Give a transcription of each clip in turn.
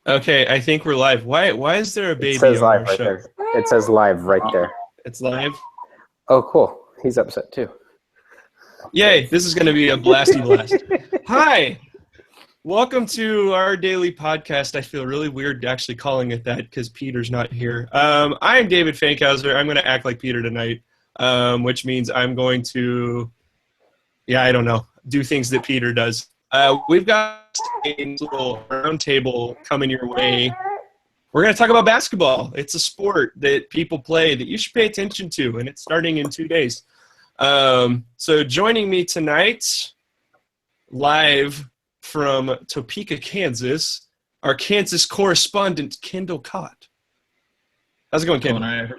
Okay, I think we're live. Why is there a It baby says on live our right show? there. It says live right there. It's live. Oh, cool. He's upset too. Yay, this is going to be a blasty blast. Hi. Welcome to our daily podcast. I feel really weird actually calling it that because Peter's not here. I'm David Fankhauser. I'm going to act like Peter tonight, which means I'm going to, I don't know, do things that Peter does. We've got a little round table coming your way. We're going to talk about basketball. It's a sport that people play that you should pay attention to, and it's starting in 2 days. So joining me tonight, live from Topeka, Kansas, our Kansas correspondent, Kendall Cott. How's it going, Kendall?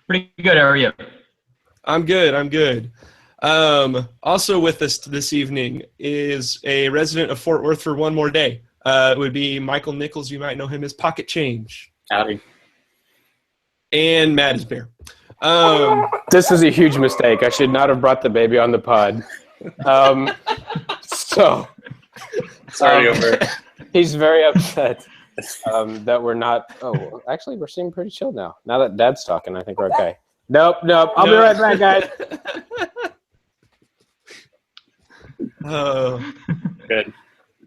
Pretty good. How are you? I'm good. Also with us this evening is a resident of Fort Worth for one more day. It would be Michael Nichols. You might know him as Pocket Change. Howdy. And Matt is Bear. This is a huge mistake. I should not have brought the baby on the pod. Sorry over. He's very upset that we're not. Oh, actually, we're seeming pretty chill now. Now that Dad's talking, I think we're okay. Nope. I'll be right back, guys. Oh, Good.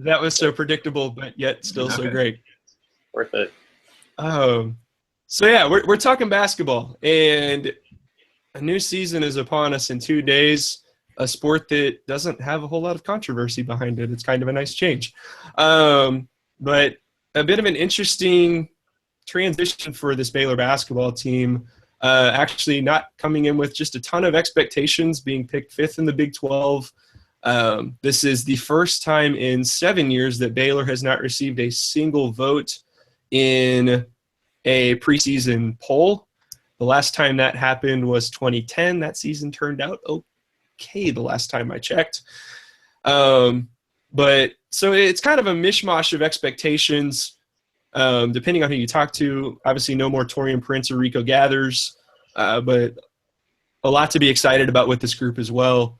that was so predictable, but yet still so great. Worth it. We're talking basketball, and a new season is upon us in 2 days. A sport that doesn't have a whole lot of controversy behind it. It's kind of a nice change, but a bit of an interesting transition for this Baylor basketball team. Actually, not coming in with just a ton of expectations, being picked 5th in the Big 12. This is the first time in 7 years that Baylor has not received a single vote in a preseason poll. The last time that happened was 2010. That season turned out okay the last time I checked. But so it's kind of a mishmash of expectations, depending on who you talk to. Obviously, no more Torian Prince or Rico Gathers, but a lot to be excited about with this group as well.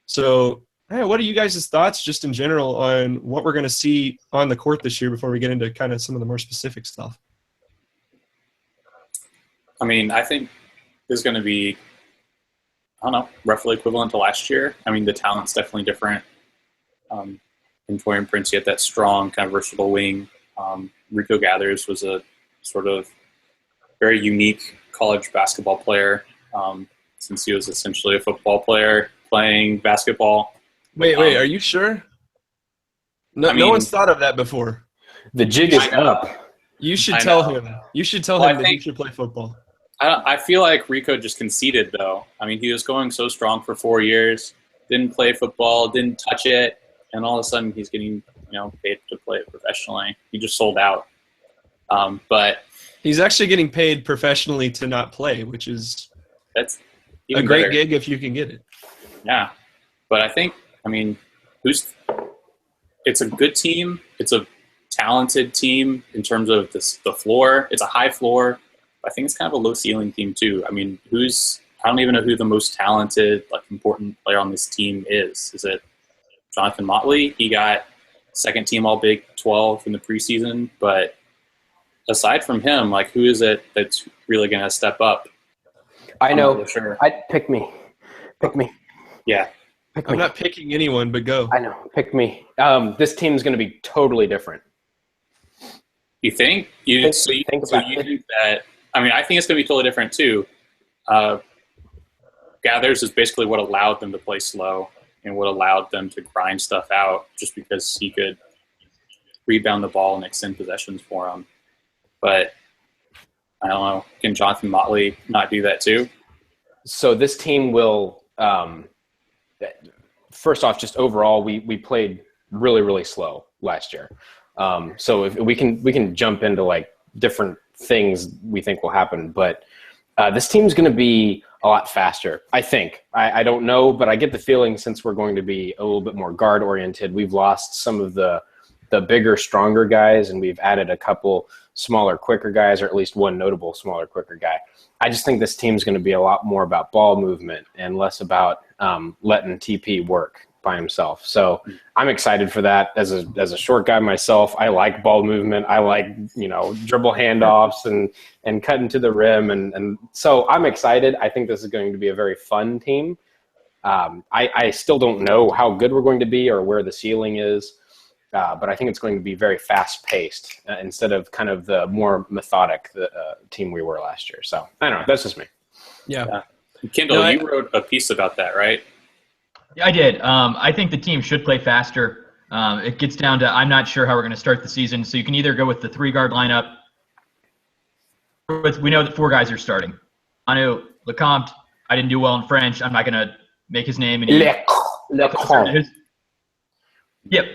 So, what are you guys' thoughts just in general on what we're going to see on the court this year before we get into kind of some of the more specific stuff? I mean, I think there's going to be, roughly equivalent to last year. I mean, the talent's definitely different. In Torian Prince, you had that strong, kind of versatile wing. Rico Gathers was a sort of very unique college basketball player, since he was essentially a football player playing basketball. Wait, are you sure? No one's thought of that before. The jig is up. You should tell him. You should tell him that he should play football. I feel like Rico just conceded, though. I mean, he was going so strong for 4 years, didn't play football, didn't touch it, and all of a sudden he's getting, paid to play it professionally. He just sold out. But he's actually getting paid professionally to not play, which is that's a great gig if you can get it. Yeah, but it's a good team. It's a talented team in terms of the floor. It's a high floor. I think it's kind of a low ceiling team too. I mean, I don't even know who the most talented, important player on this team is. Is it Jonathan Motley? He got second team All Big 12 in the preseason, but aside from him, who is it that's really going to step up? I know. Really sure. Pick me. Yeah. I'm not picking anyone, but go. I know. Pick me. This team's going to be totally different. You think? You think that? I mean, I think it's going to be totally different too. Gathers is basically what allowed them to play slow and what allowed them to grind stuff out, just because he could rebound the ball and extend possessions for them. But I don't know. Can Jonathan Motley not do that too? So this team will. First off, just overall, we played really, really slow last year. So if we can jump into different things we think will happen, but this team's going to be a lot faster, I think. I don't know, but I get the feeling since we're going to be a little bit more guard oriented, we've lost some of the bigger, stronger guys, and we've added a couple smaller, quicker guys, or at least one notable smaller, quicker guy. I just think this team's going to be a lot more about ball movement and less about letting TP work. by himself. So I'm excited for that. As a short guy myself, I like ball movement. I like, dribble handoffs and cutting to the rim. And so I'm excited. I think this is going to be a very fun team. I still don't know how good we're going to be or where the ceiling is. But I think it's going to be very fast-paced instead of kind of the more methodic team we were last year. So I don't know. That's just me. Yeah. Kendall, you wrote a piece about that, right? Yeah, I did. I think the team should play faster. It gets down to I'm not sure how we're going to start the season. So you can either go with the 3-guard lineup. We know that 4 guys are starting. Manu, Lecomte. I didn't do well in French. I'm not going to make his name. Lecomte. Yep.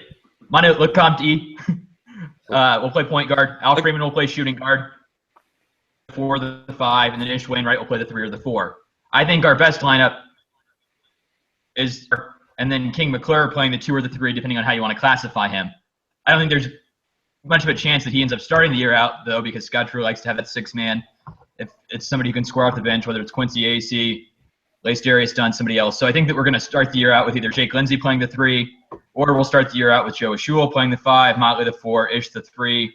Manu, Lecomte. We'll play point guard. Al Freeman will play shooting guard. 4, the 5, and then Ish Wainwright will play the 3 or the 4. I think our best lineup is, and then King McClure playing the 2 or the 3, depending on how you want to classify him. I don't think there's much of a chance that he ends up starting the year out, though, because Scott Drew likes to have that 6-man. If it's somebody who can score off the bench, whether it's Quincy AC, Lace Darius Dunn, somebody else. So I think that we're going to start the year out with either Jake Lindsey playing the 3, or we'll start the year out with Joe Ashul playing the 5, Motley the 4, Ish the 3.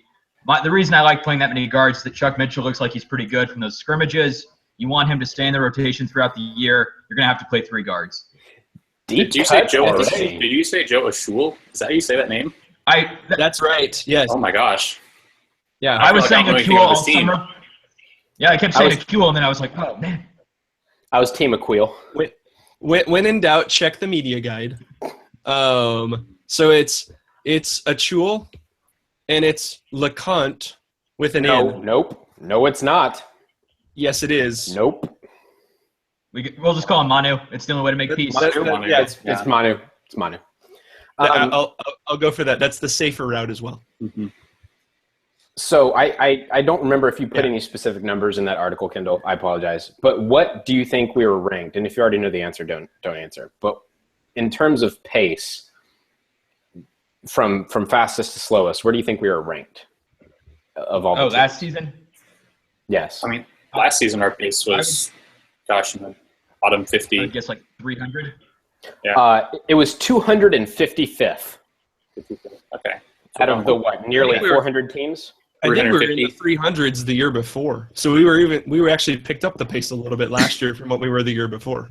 The reason I like playing that many guards is that Chuck Mitchell looks like he's pretty good from those scrimmages. You want him to stay in the rotation throughout the year. You're going to have to play 3 guards. Did you say Joe Ashul? Is that how you say that name? That's right. Yes. Oh my gosh. Yeah. I was saying Akul all summer. Yeah, I kept saying Akul, and then I was like, oh, man. I was Team Aquil. When in doubt, check the media guide. So it's Achul, and it's LeConte with an N. Nope. No, it's not. Yes, it is. Nope. We'll just call him Manu. It's the only way to make peace. It's Manu. It's Manu. I'll go for that. That's the safer route as well. Mm-hmm. So I don't remember if you put any specific numbers in that article, Kendall. I apologize. But what do you think we were ranked? And if you already know the answer, don't answer. But in terms of pace, from fastest to slowest, where do you think we were ranked of all? Last season? Yes. I mean, last season our pace was, in the bottom 50. I guess like 300. Yeah. It was 255th. Okay. Out of the nearly 400 teams. I think we were in the 300s the year before. So we were actually picked up the pace a little bit last year from what we were the year before.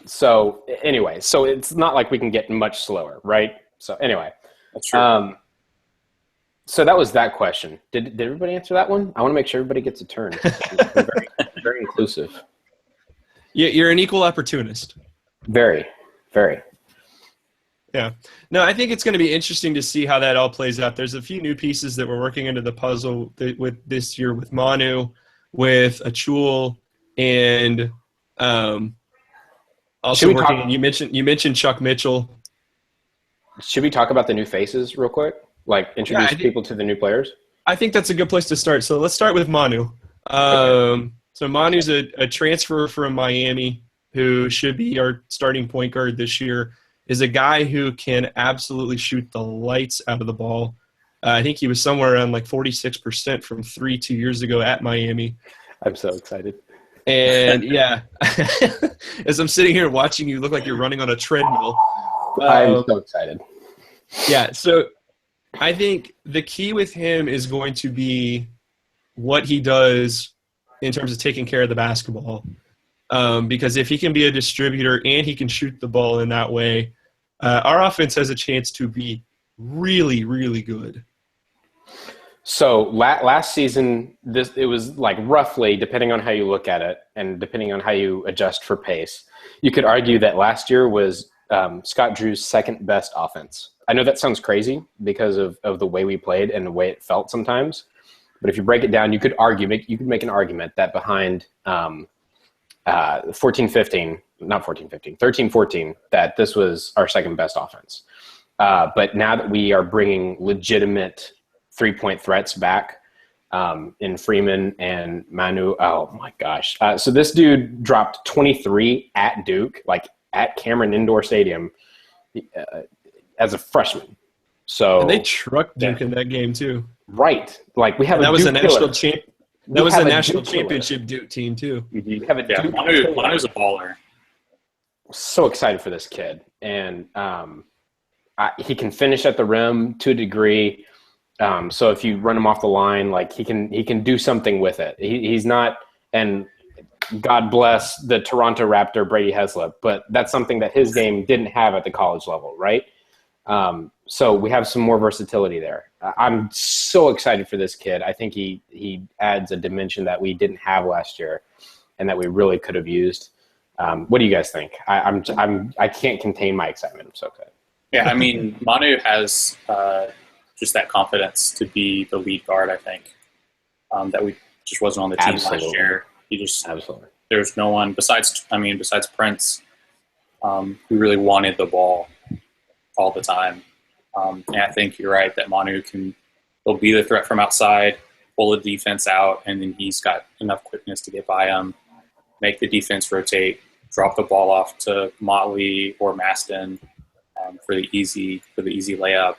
So anyway, so it's not like we can get much slower, right? So anyway, that's true. So that was that question. Did everybody answer that one? I want to make sure everybody gets a turn. Very, very inclusive. Yeah, you're an equal opportunist. Very, very. Yeah. No, I think it's going to be interesting to see how that all plays out. There's a few new pieces that we're working into the puzzle with this year with Manu, with Achul, and also working. You mentioned Chuck Mitchell. Should we talk about the new faces real quick? Like introduce people to the new players? I think that's a good place to start. So let's start with Manu. So Manu's a transfer from Miami who should be our starting point guard this year. Is a guy who can absolutely shoot the lights out of the ball. I think he was somewhere around like 46% from 3 2 years ago at Miami. I'm so excited. And yeah, as I'm sitting here watching you, look like you're running on a treadmill. I'm so excited. Yeah, so I think the key with him is going to be what he does in terms of taking care of the basketball. Because if he can be a distributor and he can shoot the ball in that way, our offense has a chance to be really, really good. So last season, it was like roughly, depending on how you look at it and depending on how you adjust for pace, you could argue that last year was Scott Drew's second best offense. I know that sounds crazy because of the way we played and the way it felt sometimes. But if you break it down, you could make an argument that behind 13-14, that this was our second best offense. But now that we are bringing legitimate 3-point threats back in Freeman and Manu, oh my gosh. So this dude dropped 23 at Duke, like at Cameron Indoor Stadium as a freshman. So and they trucked Duke in that game too. Right. Like we have that a was Duke a national killer. champ. That was a national Duke championship Duke team too. We have a Duke Manu's a baller. so excited for this kid, and he can finish at the rim to a degree. So if you run him off the line, like he can do something with it. He's not, and God bless the Toronto Raptor Brady Heslip, but that's something that his game didn't have at the college level, right? So we have some more versatility there. I'm so excited for this kid. I think he adds a dimension that we didn't have last year, and that we really could have used. What do you guys think? I can't contain my excitement. I'm so excited. Yeah, I mean, Manu has just that confidence to be the lead guard. I think that we just wasn't on the team last year. He just absolutely. There's no one besides Prince, who really wanted the ball all the time. And I think you're right that Manu will be the threat from outside, pull the defense out, and then he's got enough quickness to get by him, make the defense rotate, drop the ball off to Motley or Maston for the easy layup.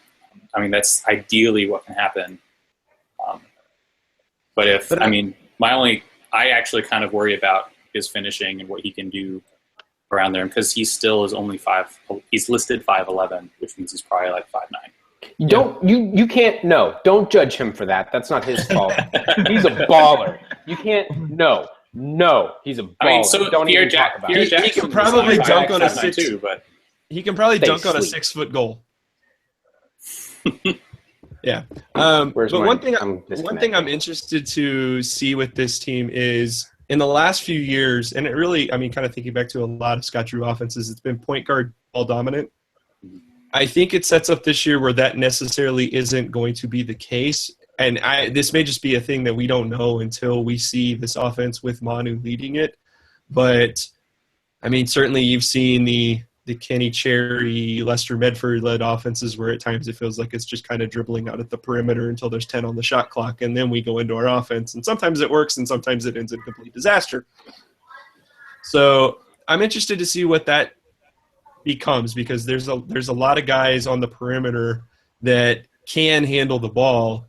I mean, that's ideally what can happen. I actually kind of worry about his finishing and what he can do around there, because he still is only he's listed 5'11", which means he's probably like 5'9". You can't, don't judge him for that. That's not his fault. He's a baller. You can't, no, he's a baller. I mean, so don't even talk about it. He can probably dunk on a 6-foot goal. Yeah. But one thing I'm interested to see with this team is, in the last few years, and it really, I mean, kind of thinking back to a lot of Scott Drew offenses, it's been point guard ball dominant. I think it sets up this year where that necessarily isn't going to be the case. And this may just be a thing that we don't know until we see this offense with Manu leading it. But, I mean, certainly you've seen the Kenny Cherry, Lester Medford-led offenses where at times it feels like it's just kind of dribbling out at the perimeter until there's 10 on the shot clock, and then we go into our offense. And sometimes it works, and sometimes it ends in complete disaster. So I'm interested to see what that becomes, because there's a lot of guys on the perimeter that can handle the ball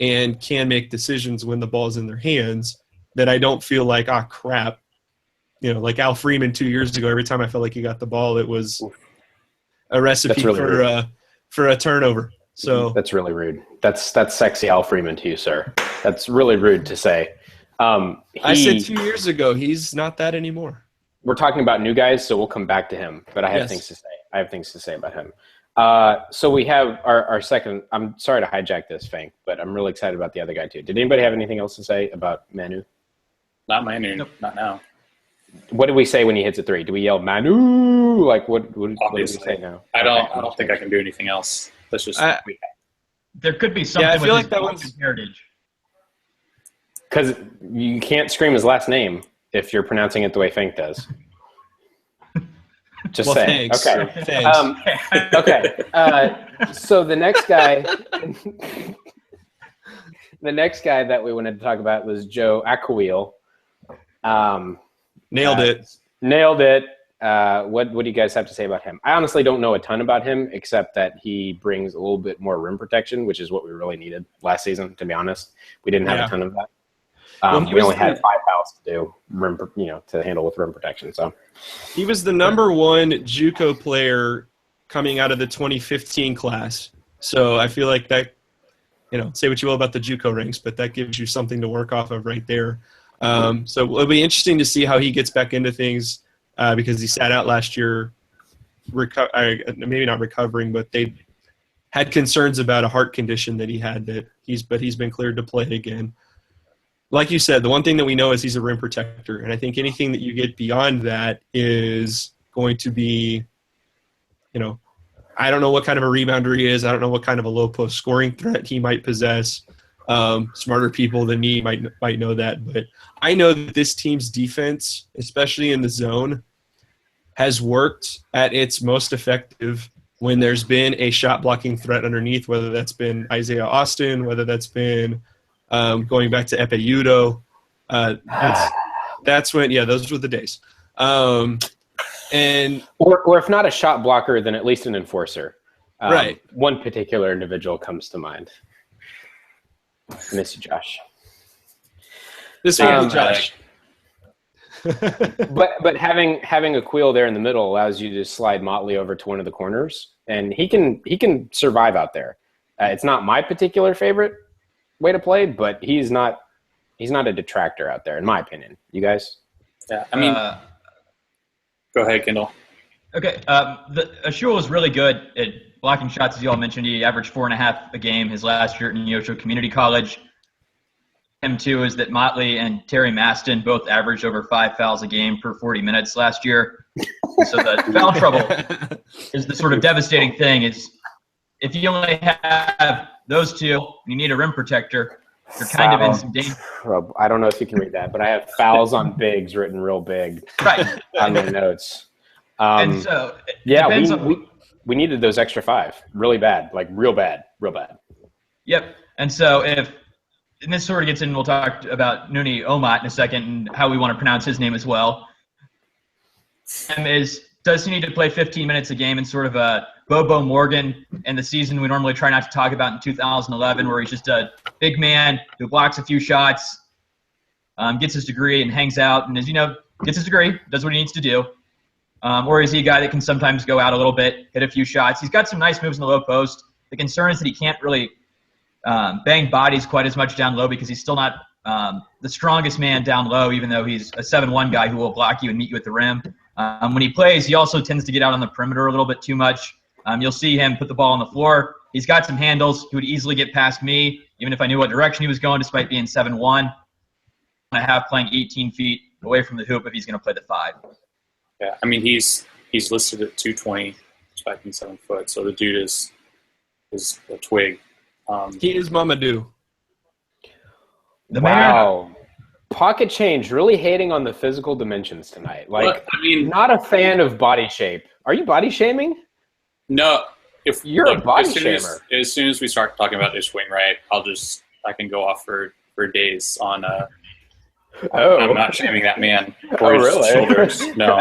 and can make decisions when the ball's in their hands that I don't feel like, crap. You know, like Al Freeman 2 years ago, every time I felt like he got the ball, it was a recipe for a turnover. So that's really rude. That's sexy Al Freeman to you, sir. That's really rude to say. I said 2 years ago, he's not that anymore. We're talking about new guys, so we'll come back to him. But I have things to say. I have things to say about him. So we have our second. I'm sorry to hijack this, Fank, but I'm really excited about the other guy too. Did anybody have anything else to say about Manu? Not Manu. Nope. Not now. What do we say when he hits a three? Do we yell Manu? Like what do we say now? I don't think I can do anything else. Let's just. There could be something. I feel like that one's heritage. Because you can't scream his last name if you're pronouncing it the way Fank does. Just saying. Thanks. Okay. Thanks. Okay. So the next guy, that we wanted to talk about was Joe Aquil. Nailed it. What do you guys have to say about him? I honestly don't know a ton about him, except that he brings a little bit more rim protection, which is what we really needed last season, to be honest. We didn't have a ton of that. We only had 5 fouls to do rim, to handle with rim protection. So he was the number one JUCO player coming out of the 2015 class. So I feel like that, say what you will about the JUCO ranks, but that gives you something to work off of right there. So it'll be interesting to see how he gets back into things because he sat out last year, maybe not recovering, but they had concerns about a heart condition that he had but he's been cleared to play again. Like you said, the one thing that we know is he's a rim protector, and I think anything that you get beyond that is going to be, I don't know what kind of a rebounder he is. I don't know what kind of a low post scoring threat he might possess. Smarter people than me might know that, but I know that this team's defense, especially in the zone, has worked at its most effective when there's been a shot blocking threat underneath, whether that's been Isaiah Austin, whether that's been going back to Epe Udo. That's when, those were the days. And or if not a shot blocker, then at least an enforcer. Right. One particular individual comes to mind. I miss you, Josh. This one, Josh. But having Aquil there in the middle allows you to slide Motley over to one of the corners, and he can survive out there. It's not my particular favorite way to play, but he's not a detractor out there, in my opinion. You guys? Yeah, I mean, go ahead, Kendall. Okay, Ashul was really good at blocking shots, as you all mentioned. He averaged 4.5 a game his last year at Neosho Community College. Him too is that Motley and Terry Maston both averaged over 5 fouls a game per 40 minutes last year. So the foul trouble is the sort of devastating thing. Is if you only have those two, you need a rim protector. You're kind of in some danger. I don't know if you can read that, but I have fouls on bigs written real big Right. on my notes. And so we needed those extra 5 really bad, like real bad. Yep. And so and this sort of gets in, we'll talk about Nuni Omat in a second and how we want to pronounce his name as well. Does he need to play 15 minutes a game in sort of a Bobo Morgan in the season we normally try not to talk about in 2011, where he's just a big man who blocks a few shots, gets his degree and hangs out, and as you know, gets his degree, does what he needs to do. Or is he a guy that can sometimes go out a little bit, hit a few shots? He's got some nice moves in the low post. The concern is that he can't really bang bodies quite as much down low because he's still not the strongest man down low, even though he's a 7-1 guy who will block you and meet you at the rim. When he plays, he also tends to get out on the perimeter a little bit too much. You'll see him put the ball on the floor. He's got some handles. He would easily get past me, even if I knew what direction he was going, despite being 7'1". I have playing 18 feet away from the hoop if he's going to play the 5. Yeah, I mean he's listed at 220, despite being 7 foot. So the dude is a twig. He is Mamadou. Wow. Pocket change, really hating on the physical dimensions tonight. Like, Look, I mean, not a fan of body shape. Are you body shaming? No. If you're a body shamer. As soon as we start talking about this swing right, I can go off for days on. I'm not shaming that man or his shoulders. No.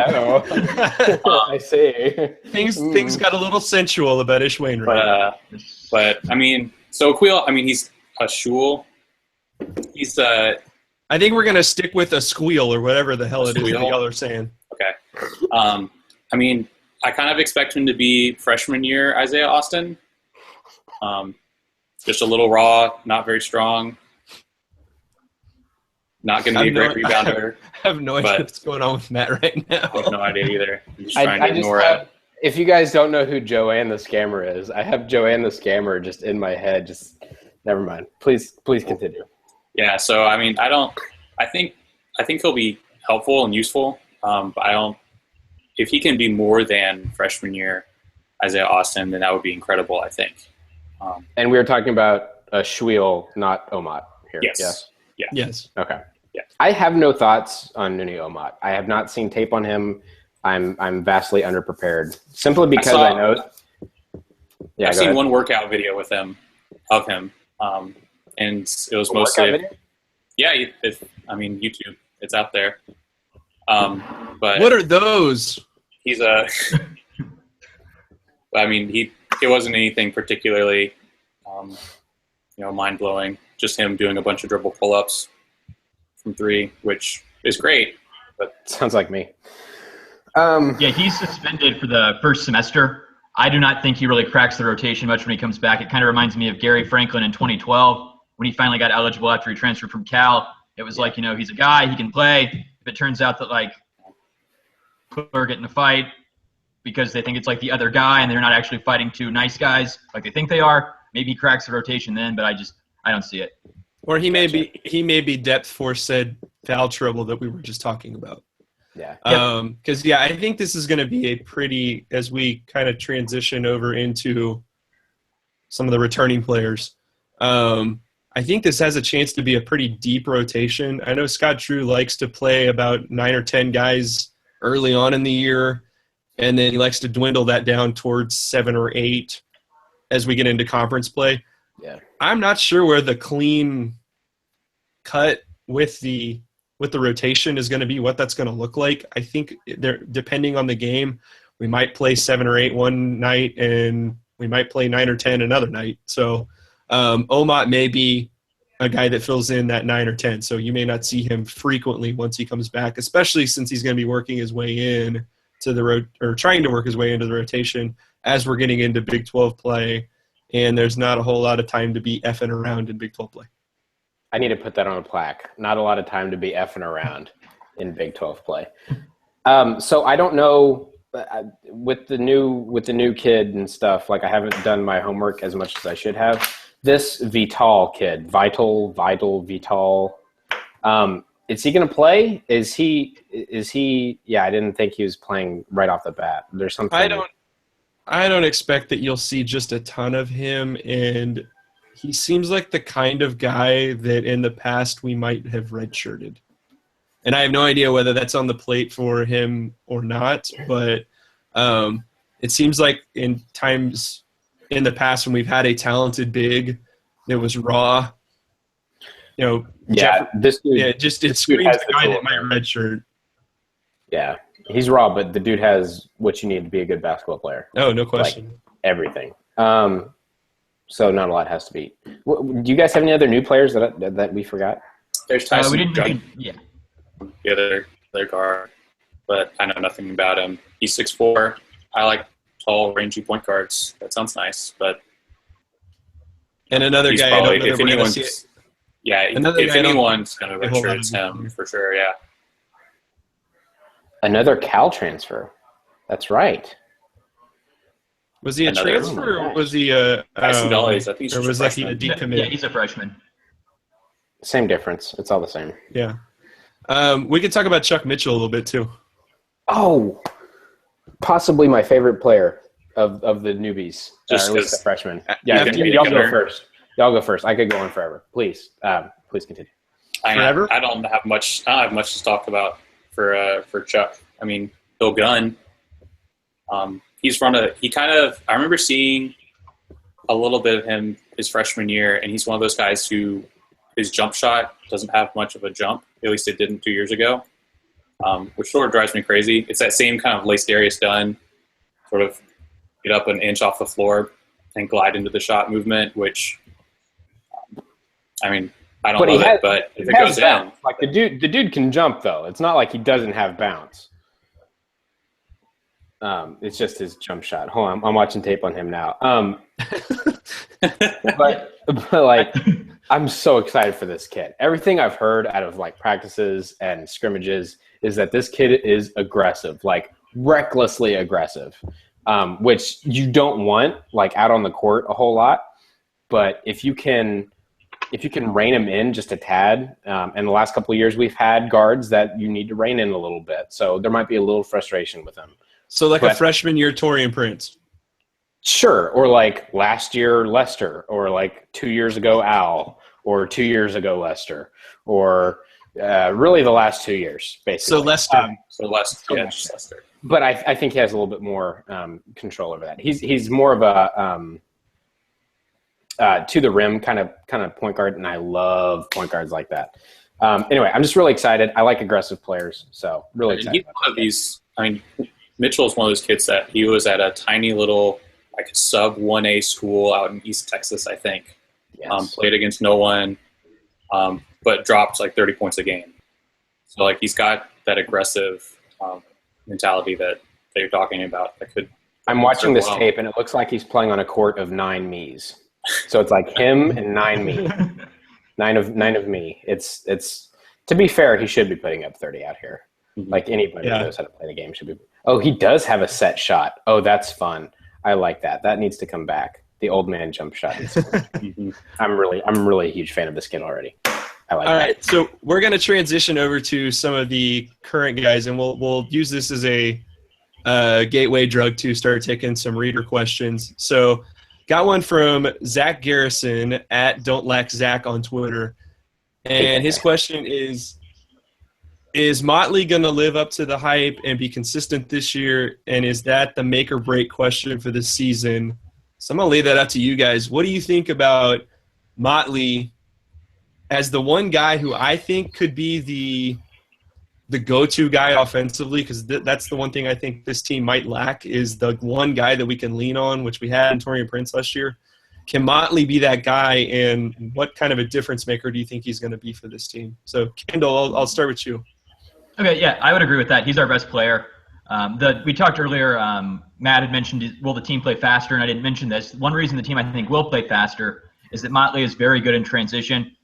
I see. Things got a little sensual about Ish Wainwright. But I mean, so Aquil, I mean, he's a shul. He's I think we're gonna stick with a squeal or whatever the hell it is that y'all are saying. Okay. I mean, I kind of expect him to be freshman year Isaiah Austin. Just a little raw, not very strong. Not going to be a great rebounder. I have no idea what's going on with Matt right now. I have no idea either. I'm just trying to ignore it. If you guys don't know who Joanne the Scammer is, I have Joanne the Scammer just in my head. Just never mind. Please continue. Yeah. So I mean, I think he'll be helpful and useful. But I don't. If he can be more than freshman year Isaiah Austin, then that would be incredible. I think. And we were talking about Schwiel, not Omat here. Yes. Yeah. Yes. Okay. Yeah. I have no thoughts on Nuni Omat. I have not seen tape on him. I'm vastly underprepared, simply because I know. Yeah, I've seen one workout video of him, and it was mostly. Yeah, I mean YouTube. It's out there. But what are those? He's I mean, it wasn't anything particularly, mind blowing. Just him doing a bunch of dribble pull-ups from 3, which is great. But sounds like me. Yeah, he's suspended for the first semester. I do not think he really cracks the rotation much when he comes back. It kind of reminds me of Gary Franklin in 2012 when he finally got eligible after he transferred from Cal. It was like, he's a guy, he can play. If it turns out that, they're getting a fight because they think it's like the other guy and they're not actually fighting 2 nice guys like they think they are, maybe he cracks the rotation then, but I don't see it. Or he may be depth for said foul trouble that we were just talking about. Yeah. Because, I think this is going to be a pretty, as we kind of transition over into some of the returning players, I think this has a chance to be a pretty deep rotation. I know Scott Drew likes to play about 9 or 10 guys early on in the year, and then he likes to dwindle that down towards 7 or 8 as we get into conference play. Yeah. I'm not sure where the clean cut with the rotation is going to be, what that's going to look like. I think depending on the game, we might play 7 or 8 one night and we might play 9 or 10 another night. So Omat may be a guy that fills in that 9 or 10. So you may not see him frequently once he comes back, especially since he's going to be working his way in to the or trying to work his way into the rotation as we're getting into Big 12 play. And there's not a whole lot of time to be effing around in Big 12 play. I need to put that on a plaque. Not a lot of time to be effing around in Big 12 play. So I don't know with the new kid and stuff. Like I haven't done my homework as much as I should have. This Vital kid, Vital. Is he going to play? Is he? Yeah, I didn't think he was playing right off the bat. There's something. I don't expect that you'll see just a ton of him, and he seems like the kind of guy that in the past we might have redshirted. And I have no idea whether that's on the plate for him or not, but it seems like in times in the past when we've had a talented big that was raw, this dude, it screams the guy that might redshirt. Yeah, he's raw, but the dude has what you need to be a good basketball player. Oh, no question. Like everything. So not a lot has to be. Do you guys have any other new players that we forgot? There's Tyson. We didn't. The other guard, but I know nothing about him. He's 6'4". I like tall, rangy point guards. That sounds nice, but another guy. Probably, if anyone's going to redshirt, it's him for sure. Yeah. Another Cal transfer. That's right. Was he a transfer or was he Tyson Dulles, I think he's or was he a decommit? Yeah, he's a freshman. Same difference. It's all the same. Yeah. We could talk about Chuck Mitchell a little bit too. Oh, possibly my favorite player of the newbies. Just at least the freshman. Yeah, y'all go first. Y'all go first. I could go on forever. Please continue. Forever? I don't have much to talk about for Chuck. I mean, Bill Gunn. I remember seeing a little bit of him his freshman year, and he's one of those guys who his jump shot doesn't have much of a jump. At least it didn't 2 years ago, which sort of drives me crazy. It's that same kind of Lacedarius Dunn, sort of get up an inch off the floor and glide into the shot movement, which, I mean, I don't love it, but if it goes in. Like the dude can jump, though. It's not like he doesn't have bounce. It's just his jump shot. Hold on, I'm watching tape on him now. But like, I'm so excited for this kid. Everything I've heard out of like practices and scrimmages is that this kid is aggressive, like recklessly aggressive, which you don't want like out on the court a whole lot. But if you can rein him in just a tad, and the last couple of years we've had guards that you need to rein in a little bit. So there might be a little frustration with him. So a freshman year Torian Prince. Sure, or like last year Lester, or like 2 years ago Al, or 2 years ago Lester, or really the last 2 years, basically. So Lester. Lester. But I think he has a little bit more control over that. He's more of a to the rim kind of point guard, and I love point guards like that. Anyway, I'm just really excited. I like aggressive players, so really excited. He's one of these. I mean, Mitchell is one of those kids that he was at a tiny little like sub 1A school out in East Texas, I think. Yes. Played against no one, but dropped like 30 points a game. So like he's got that aggressive mentality that you're talking about. I'm watching this tape, and it looks like he's playing on a court of 9 me's. So it's like him and 9 me, nine of me. It's to be fair, he should be putting up 30 out here. Mm-hmm. Like anybody who knows how to play the game should be. Oh, he does have a set shot. Oh, that's fun. I like that. That needs to come back. The old man jump shot. Mm-hmm. I'm really a huge fan of this kid already. I like that. All right, so we're going to transition over to some of the current guys, and we'll use this as a gateway drug to start taking some reader questions. So got one from Zach Garrison at Don't Lack Zach on Twitter. And his question is Motley going to live up to the hype and be consistent this year? And is that the make or break question for this season? So I'm going to lay that out to you guys. What do you think about Motley as the one guy who I think could be the go-to guy offensively? Because that's the one thing I think this team might lack is the one guy that we can lean on, which we had in Torian Prince last year. can Motley be that guy, and what kind of a difference maker do you think he's going to be for this team? So, Kendall, I'll start with you. Okay, yeah, I would agree with that. He's our best player. We talked earlier, Matt had mentioned, will the team play faster? And I didn't mention this. One reason the team, I think, will play faster is that Motley is very good in transition.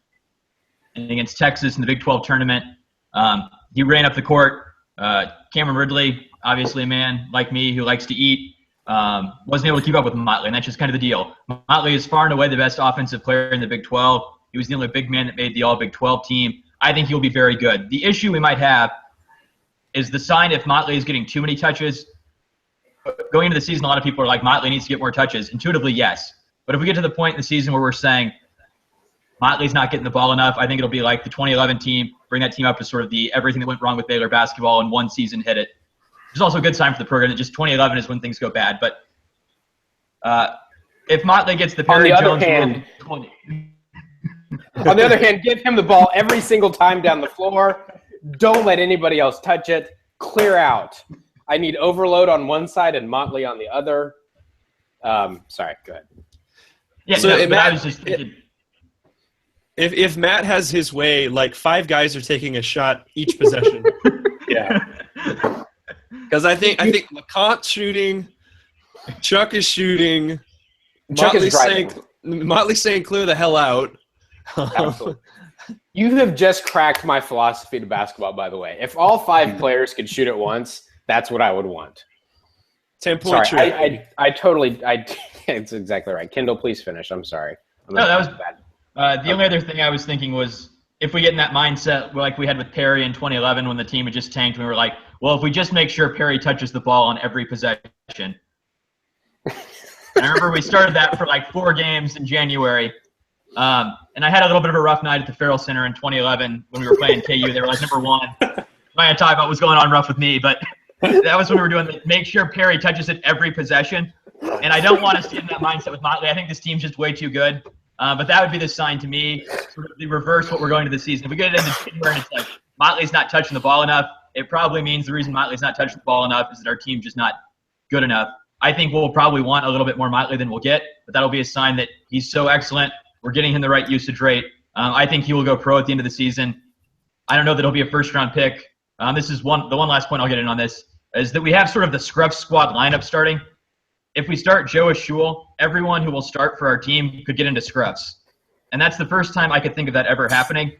And against Texas in the Big 12 tournament, he ran up the court. Cameron Ridley, obviously a man like me who likes to eat, wasn't able to keep up with Motley, and that's just kind of the deal. Motley is far and away the best offensive player in the Big 12. He was the only big man that made the All-Big 12 team. I think he'll be very good. The issue we might have is the sign if Motley is getting too many touches. Going into the season, a lot of people are like, Motley needs to get more touches. Intuitively, yes. But if we get to the point in the season where we're saying Motley's not getting the ball enough, I think it'll be like the 2011 team, bring that team up to sort of the everything that went wrong with Baylor basketball in one season, hit it. It's also a good sign for the program that just 2011 is when things go bad. But if Motley gets the Perry Jones on the other hand, give him the ball every single time down the floor. Don't let anybody else touch it. Clear out. I need Overload on one side and Motley on the other. Sorry, go ahead. Yeah, So I was just thinking. If Matt has his way, like 5 guys are taking a shot each possession. Yeah. Because I think LeCompte's shooting, Chuck is shooting, Chuck is driving. Motley's saying clear the hell out. Absolutely. You have just cracked my philosophy to basketball, by the way. If all 5 players could shoot at once, that's what I would want. 10-point Sorry, I totally it's exactly right. Kendall, please finish. I'm sorry. No, that was bad. The only other thing I was thinking was if we get in that mindset like we had with Perry in 2011 when the team had just tanked, we were like, well, if we just make sure Perry touches the ball on every possession. And I remember we started that for like 4 games in January. And I had a little bit of a rough night at the Farrell Center in 2011 when we were playing KU. They were like number 1. I'm not going to talk about what's going on rough with me, but that was when we were doing the make sure Perry touches it every possession. And I don't want us to get in that mindset with Motley. I think this team's just way too good. But that would be the sign to me, sort of the reverse what we're going to the season. If we get it into January and it's like Motley's not touching the ball enough, it probably means the reason Motley's not touching the ball enough is that our team's just not good enough. I think we'll probably want a little bit more Motley than we'll get, but that'll be a sign that he's so excellent. We're getting him the right usage rate. I think he will go pro at the end of the season. I don't know that he'll be a first-round pick. This is the one last point I'll get in on this, is that we have sort of the scrub squad lineup starting. If we start Joe Ashul, everyone who will start for our team could get into scrubs. And that's the first time I could think of that ever happening.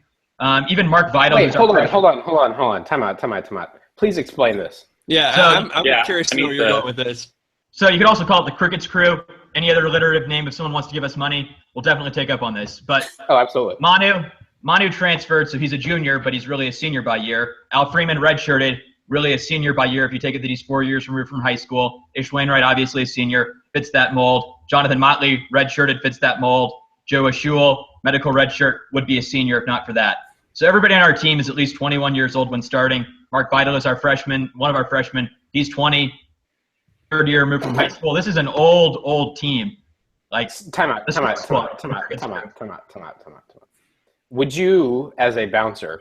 Even Mark Vidal. Wait, hold on. Time out. Please explain this. Yeah, So, I'm curious to know where you're going with this. So you could also call it the Crickets crew. Any other alliterative name, if someone wants to give us money, we'll definitely take up on this. But Oh, absolutely. Manu transferred, so he's a junior, but he's really a senior by year. Al Freeman redshirted, really a senior by year if you take it that he's 4 years removed from high school. Ish Wainwright, obviously a senior, fits that mold. Jonathan Motley, redshirted, fits that mold. Joe Ashul, medical redshirt, would be a senior if not for that. So everybody on our team is at least 21 years old when starting. Mark Vidal is our freshman, one of our freshmen. He's 20, third year removed from high school. This is an old team. Like Time out. Would you, as a bouncer,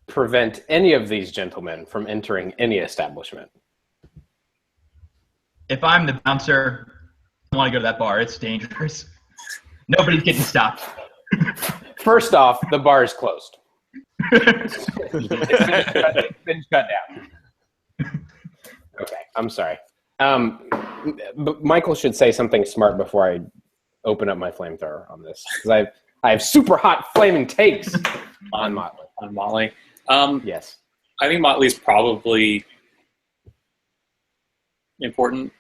prevent any of these gentlemen from entering any establishment? If I'm the bouncer, I don't want to go to that bar. It's dangerous. Nobody's getting stopped. First off, the bar is closed. It's been shut down. Okay, I'm sorry. But Michael should say something smart before I open up my flamethrower on this, because I have super hot flaming takes on Motley. On Motley. Yes. I think Motley's probably important.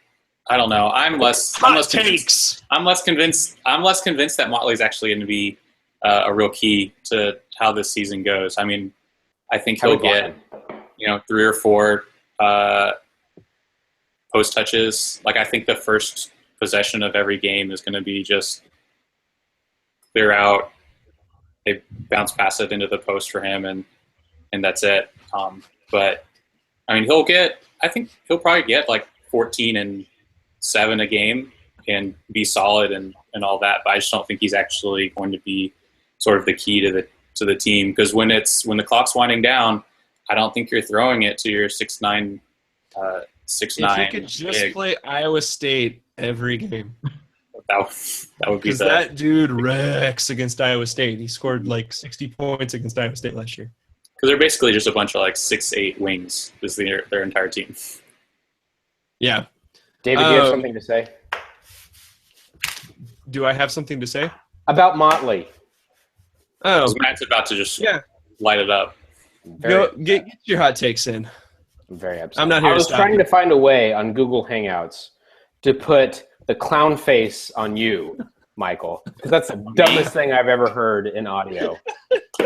I don't know. I'm less convinced that Motley's actually going to be a real key to how this season goes. I mean, I think he'll get 3 or 4 post touches. Like, I think the first possession of every game is going to be just clear out. They bounce pass it into the post for him, and that's it. But I mean, I think he'll probably get like 14 and 7 a game and be solid and all that. But I just don't think he's actually going to be sort of the key to the team, because when the clock's winding down, I don't think you're throwing it to your 6'9", 6'9". If you could just play Iowa State every game. That would be Because that dude wrecks against Iowa State. He scored like 60 points against Iowa State last year. because they're basically just a bunch of like 6'8" wings. Is their entire team. Yeah. David, do you have something to say Do I have something to say? about Motley? Oh, Matt's about to just yeah. light it up. Get your hot takes in. I'm very upset. I'm not here I to was stop trying you. to find a way on Google Hangouts to put the clown face on you, Michael, because that's the dumbest thing I've ever heard in audio.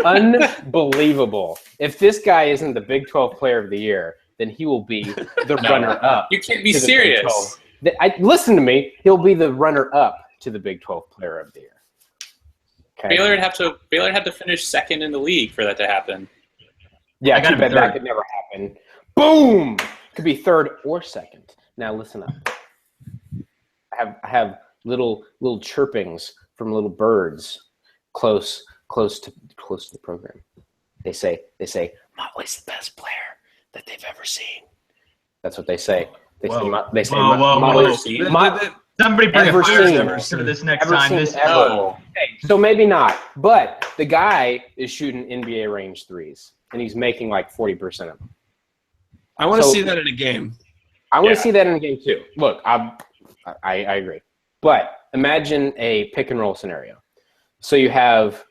Unbelievable. If this guy isn't the Big 12 Player of the Year, then he will be the runner-up. You can't be to the Big serious. 12. Listen to me. He'll be the runner-up to the Big 12 Player of the Year. Okay. Baylor would have to finish second in the league for that to happen. Yeah, I got too him bad third. that could never happen. Boom! Could be third or second. Now listen up. I have little chirpings from little birds close to the program. They say Motley's the best player that they've ever seen. That's what they say. Somebody bring a Ever fire seen. extinguisher to this next Ever time. seen This ever. Oh, So maybe not, but the guy is shooting NBA range threes, and he's making like 40% of them. I want to So- see that in a game. I want Yeah. to see that in a game too. Look, I agree, but imagine a pick and roll scenario. So you have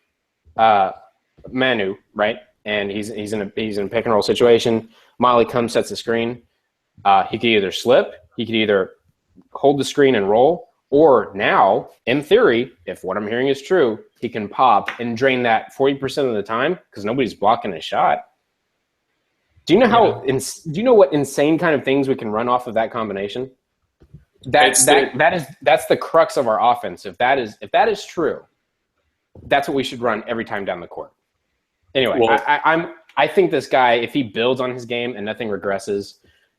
Manu, right, and he's in a pick and roll situation. Molly comes, sets the screen. He could either slip, he could either hold the screen and roll, or now, in theory, if what I'm hearing is true, he can pop and drain that 40% of the time because nobody's blocking his shot. Do you know do you know what insane kind of things we can run off of that combination? That's the crux of our offense. If that is true, that's what we should run every time down the court. Anyway, Well- I think this guy, if he builds on his game and nothing regresses,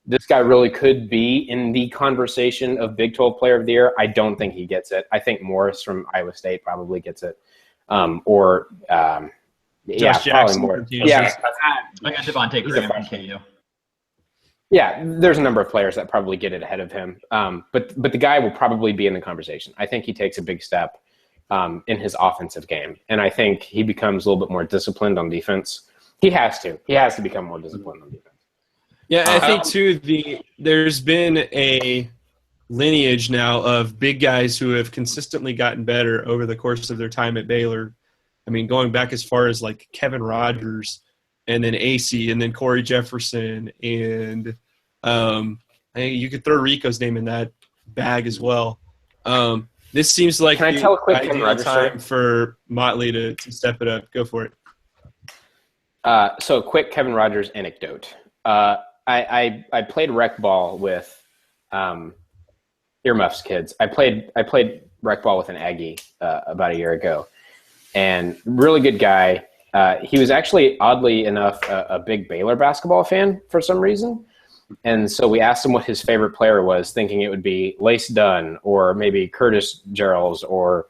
this guy really could be in the conversation of Big 12 Player of the Year. I don't think he gets it. I think Morris from Iowa State probably gets it, probably Jackson more. from Yeah, I got Devontae He's a Graham from freshman. KU. yeah. There's a number of players that probably get it ahead of him, but the guy will probably be in the conversation. I think he takes a big step in his offensive game, and I think he becomes a little bit more disciplined on defense. He has to become more disciplined on defense. Yeah, I think too there's been a lineage now of big guys who have consistently gotten better over the course of their time at Baylor. I mean, going back as far as like Kevin Rogers, and then AC, and then Corey Jefferson, and I think you could throw Rico's name in that bag as well. This seems like Can I tell a quick Kevin ideal Rogers story? time for Motley to step it up. Go for it. So a quick Kevin Rogers anecdote. I played rec ball with Earmuffs kids. I played rec ball with an Aggie about a year ago, and really good guy. He was actually, oddly enough, a big Baylor basketball fan for some reason. And so we asked him what his favorite player was, thinking it would be Lace Dunn or maybe Curtis Geralds or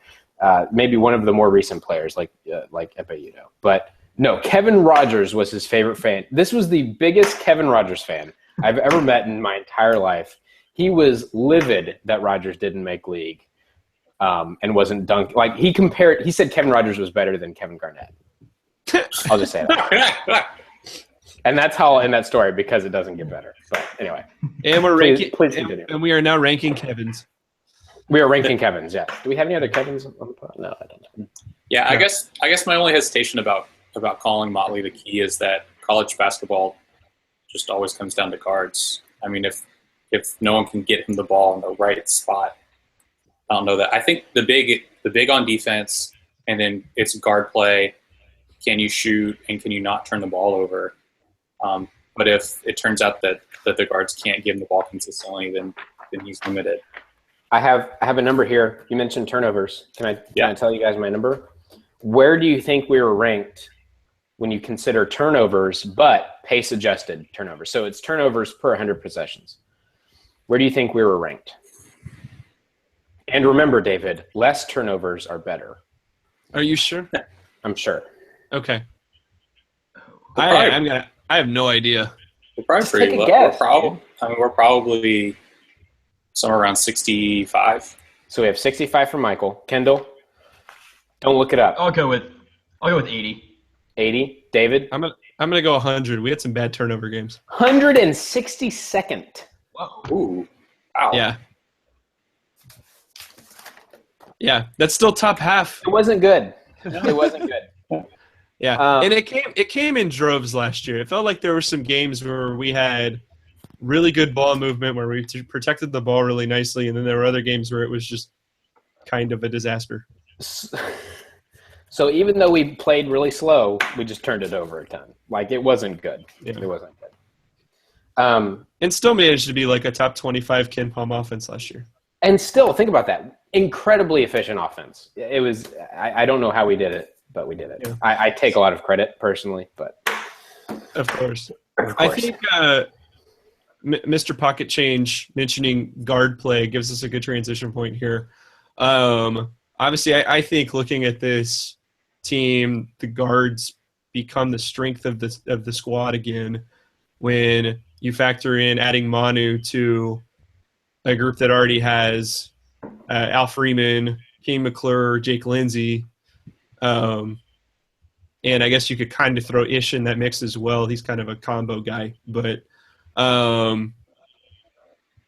maybe one of the more recent players like Epeyuto. But no, Kevin Rogers was his favorite fan. This was the biggest Kevin Rogers fan I've ever met in my entire life. He was livid that Rogers didn't make league and wasn't dunked. Like he said Kevin Rogers was better than Kevin Garnett. I'll just say that. And that's how I'll end that story because it doesn't get better. But anyway. And we're ranking, please continue. and we are now ranking Kevin's. We are ranking Kevins, yeah. Do we have any other Kevins on the pod? No, I don't know. Yeah, I guess my only hesitation about calling Motley the key is that college basketball just always comes down to guards. I mean, if no one can get him the ball in the right spot, I don't know that. I think the big on defense, and then it's guard play. Can you shoot and can you not turn the ball over? But if it turns out that the guards can't give him the ball consistently, then he's limited. I have a number here. You mentioned turnovers. Can I tell you guys my number? Where do you think we were ranked when you consider turnovers, but pace adjusted turnovers? So it's turnovers per 100 possessions. Where do you think we were ranked? And remember, David, less turnovers are better. Are you sure? I'm sure. Okay. Probably- I have no idea. We're probably Just pretty take a low. guess, We're probably somewhere around 65. So we have 65 for Michael. Kendall, don't look it up. I'll go with 80. 80. David? I'm gonna go 100. We had some bad turnover games. 162nd. Whoa. Ooh. Wow. Yeah. Yeah, that's still top half. It wasn't good. It wasn't good. Yeah, and it came in droves last year. It felt like there were some games where we had really good ball movement, where we protected the ball really nicely, and then there were other games where it was just kind of a disaster. So even though we played really slow, we just turned it over a ton. Like, it wasn't good. Yeah. It wasn't good. And still managed to be like a top 25 Ken Palm offense last year. And still, think about that. Incredibly efficient offense. It was. I don't know how we did it, but we did it. Yeah. I take a lot of credit personally, but Of course. of course. I think Mr. Pocket Change mentioning guard play gives us a good transition point here. Obviously, I think looking at this team, the guards become the strength of the squad again when you factor in adding Manu to a group that already has Al Freeman, King McClure, Jake Lindsey, and I guess you could kind of throw Ish in that mix as well. He's kind of a combo guy. But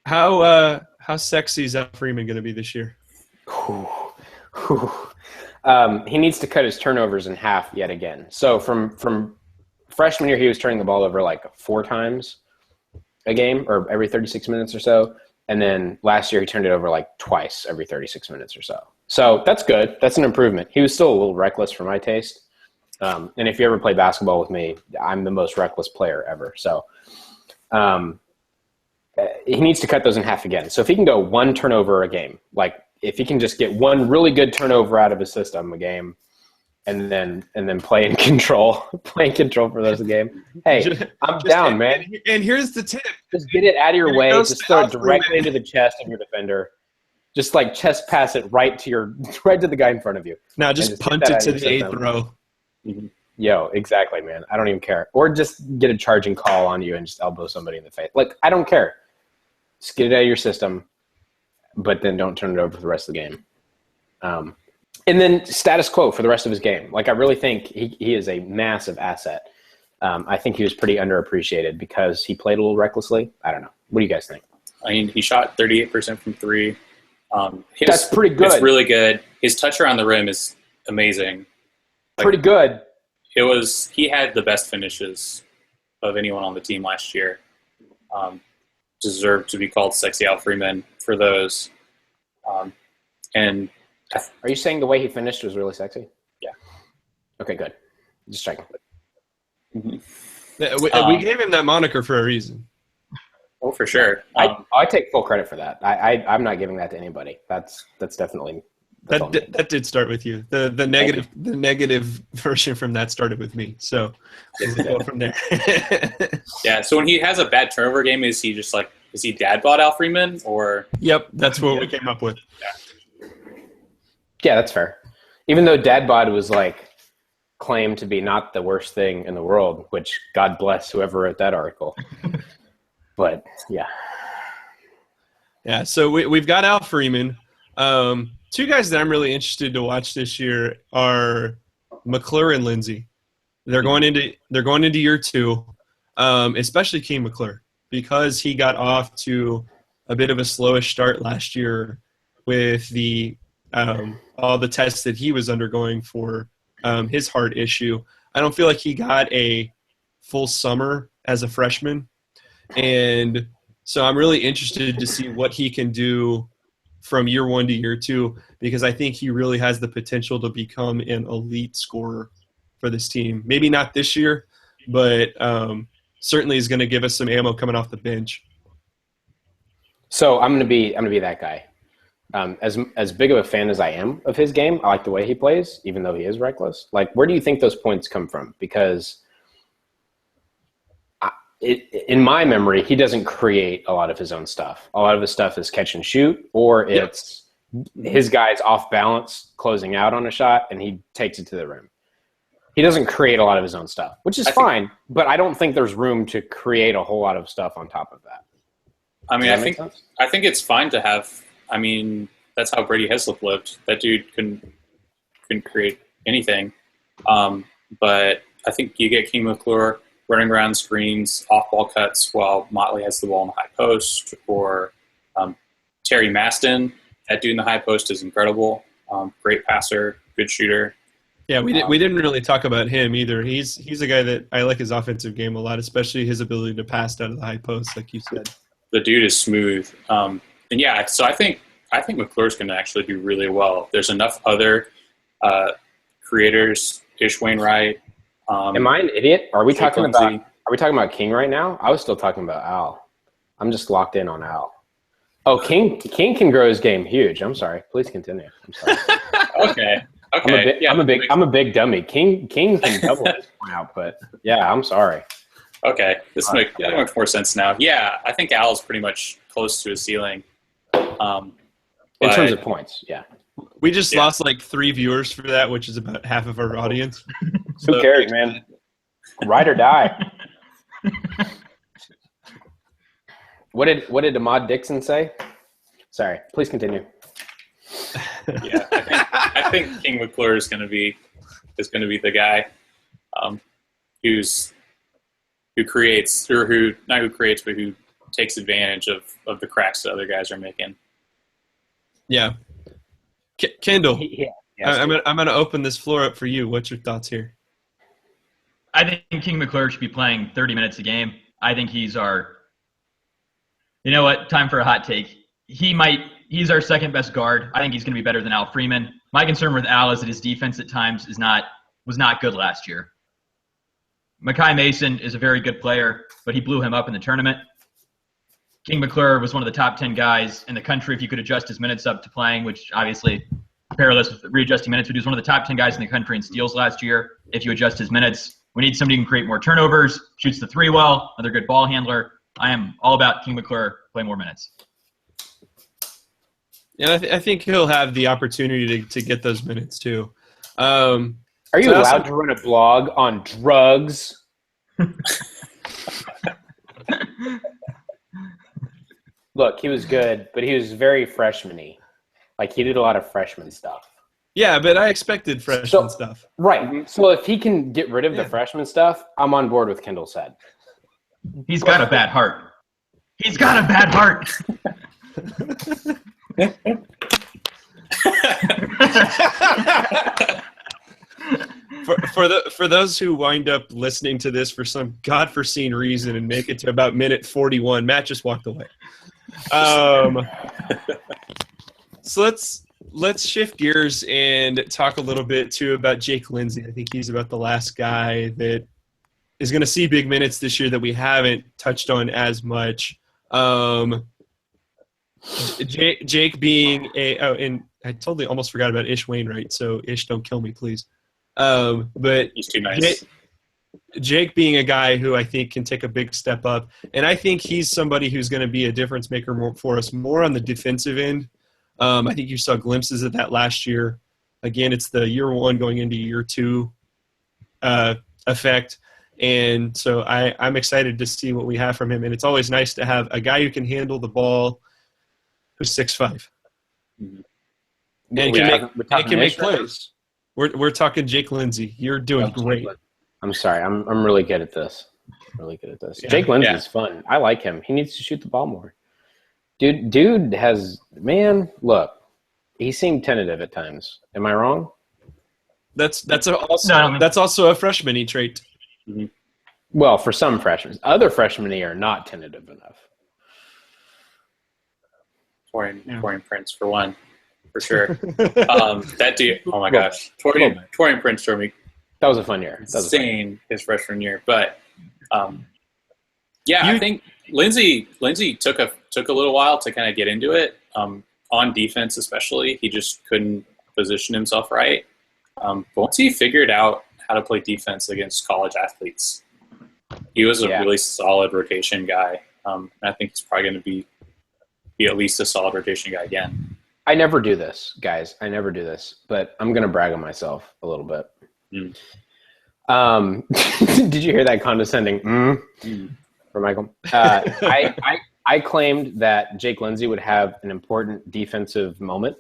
how sexy is Al Freeman going to be this year? He needs to cut his turnovers in half yet again. So from freshman year, he was turning the ball over like 4 times a game, or every 36 minutes or so. And then last year, he turned it over like twice every 36 minutes or so. So that's good. That's an improvement. He was still a little reckless for my taste. And if you ever play basketball with me, I'm the most reckless player ever. So he needs to cut those in half again. So if he can go 1 turnover a game, like if he can just get 1 really good turnover out of his system a game, and then play in control for the rest of the game. Hey, I'm down, man. And here's the tip. Just get it out of your way. Just throw it directly Freeman. into the chest of your defender. Just like chest pass it right to the guy in front of you. Now just get punt that it out to of the your 8th system. row. Mm-hmm. Yo, exactly, man. I don't even care. Or just get a charging call on you and just elbow somebody in the face. Like, I don't care. Just get it out of your system, but then don't turn it over for the rest of the game. And then status quo for the rest of his game. Like, I really think he is a massive asset. I think he was pretty underappreciated because he played a little recklessly. I don't know. What do you guys think? I mean, he shot 38% from 3. That's pretty good. It's really good. His touch around the rim is amazing. Pretty good. He had the best finishes of anyone on the team last year. Deserved to be called Sexy Al Freeman for those. And Are you saying the way he finished was really sexy? Yeah. Okay, good. Just checking. We gave him that moniker for a reason. oh, for sure. I take full credit for that. I'm not giving that to anybody. That's definitely That did start with you. The negative version from that started with me. So we'll go from there. Yeah. So when he has a bad turnover game, is he dad bod Al Freeman or? Yep, that's what we came up with. Yeah, that's fair. Even though dad bod was like claimed to be not the worst thing in the world, which God bless whoever wrote that article. But yeah. Yeah. So we've got Al Freeman. 2 guys that I'm really interested to watch this year are McClure and Lindsey. They're going into year 2, especially King McClure, because he got off to a bit of a slowish start last year with the all the tests that he was undergoing for his heart issue. I don't feel like he got a full summer as a freshman, and so I'm really interested to see what he can do from year 1 to year 2, because I think he really has the potential to become an elite scorer for this team. Maybe not this year, but certainly is going to give us some ammo coming off the bench. So I'm gonna be that guy. As big of a fan as I am of his game, I like the way he plays, even though he is reckless. Like, where do you think those points come from? Because in my memory, he doesn't create a lot of his own stuff. A lot of his stuff is catch and shoot, or it's his guys off balance closing out on a shot, and he takes it to the rim. He doesn't create a lot of his own stuff, which is fine, but I don't think there's room to create a whole lot of stuff on top of that. I mean, Does that make sense? I think it's fine to have. I mean, that's how Brady Heslip lived. That dude couldn't create anything. But I think you get King McClure running around screens, off-ball cuts while Motley has the ball in the high post, or Terry Maston. That dude in the high post is incredible. Great passer, good shooter. Yeah, we didn't really talk about him either. He's a guy that I like his offensive game a lot, especially his ability to pass out of the high post, like you said. The dude is smooth. And yeah, so I think McClure's going to actually do really well. There's enough other creators, Ish Wainwright. Am I an idiot? Are we Jake talking Lindsey. about King right now? I was still talking about Al. I'm just locked in on Al. Oh, King can grow his game huge. I'm sorry. Please continue. I'm sorry. Okay. I'm a big dummy. King can double his point output. Yeah, I'm sorry. Okay, this makes more sense now. Yeah, I think Al's pretty much close to his ceiling. In terms of points, yeah. We just lost like 3 viewers for that, which is about half of our audience. Who cares, man? Ride or die. What did Ahmad Dixon say? Sorry, please continue. Yeah, I think King McClure is going to be the guy who creates, or who takes advantage of the cracks that other guys are making. Yeah. Kendall, Yeah. I'm gonna open this floor up for you. What's your thoughts here? I think King McClure should be playing 30 minutes a game. I think he's our – you know what? Time for a hot take. He's our second best guard. I think he's going to be better than Al Freeman. My concern with Al is that his defense at times was not good last year. Mekhi Mason is a very good player, but he blew him up in the tournament. King McClure was one of the top 10 guys in the country if you could adjust his minutes up to playing, which obviously perilous with readjusting minutes, but he was one of the top 10 guys in the country in steals last year if you adjust his minutes. We need somebody who can create more turnovers, shoots the three well, another good ball handler. I am all about King McClure playing more minutes. And I think he'll have the opportunity to get those minutes too. Are you allowed to run a blog on drugs? Look, he was good, but he was very freshman-y. Like, he did a lot of freshman stuff. Yeah, but I expected freshman stuff. Right. So if he can get rid of the freshman stuff, I'm on board with Kendall said. He's got a bad heart. He's got a bad heart. For those who wind up listening to this for some godforeseen reason and make it to about minute 41, Matt just walked away. So let's shift gears and talk a little bit too about Jake Lindsey. I think he's about the last guy that is going to see big minutes this year that we haven't touched on as much. Jake being and I totally almost forgot about Ish Wainwright, so Ish, don't kill me, please. But he's too nice. Jake being a guy who I think can take a big step up, and I think he's somebody who's going to be a difference maker for us more on the defensive end. I think you saw glimpses of that last year. Again, it's the year one going into year two effect. And so I'm excited to see what we have from him. And it's always nice to have a guy who can handle the ball who's 6'5". Mm-hmm. And can make plays. We're talking Jake Lindsey. You're doing great. I'm sorry. I'm really good at this. Yeah. Jake Lindsey is fun. I like him. He needs to shoot the ball more. Dude has – man, look. He seemed tentative at times. Am I wrong? That's also a freshman-y trait. Mm-hmm. Well, for some freshmen. Other freshmen are not tentative enough. Torian Prince, for one, for sure. That dude, oh my gosh. Torian Prince drove me. That was a fun year. Insane his freshman year. But, I think Lindsey took a little while to kind of get into it. On defense especially, he just couldn't position himself right. But once he figured out how to play defense against college athletes, he was a really solid rotation guy. And I think he's probably going to be at least a solid rotation guy again. I never do this, guys. But I'm going to brag on myself a little bit. Did you hear that condescending from Michael? I claimed that Jake Lindsey would have an important defensive moment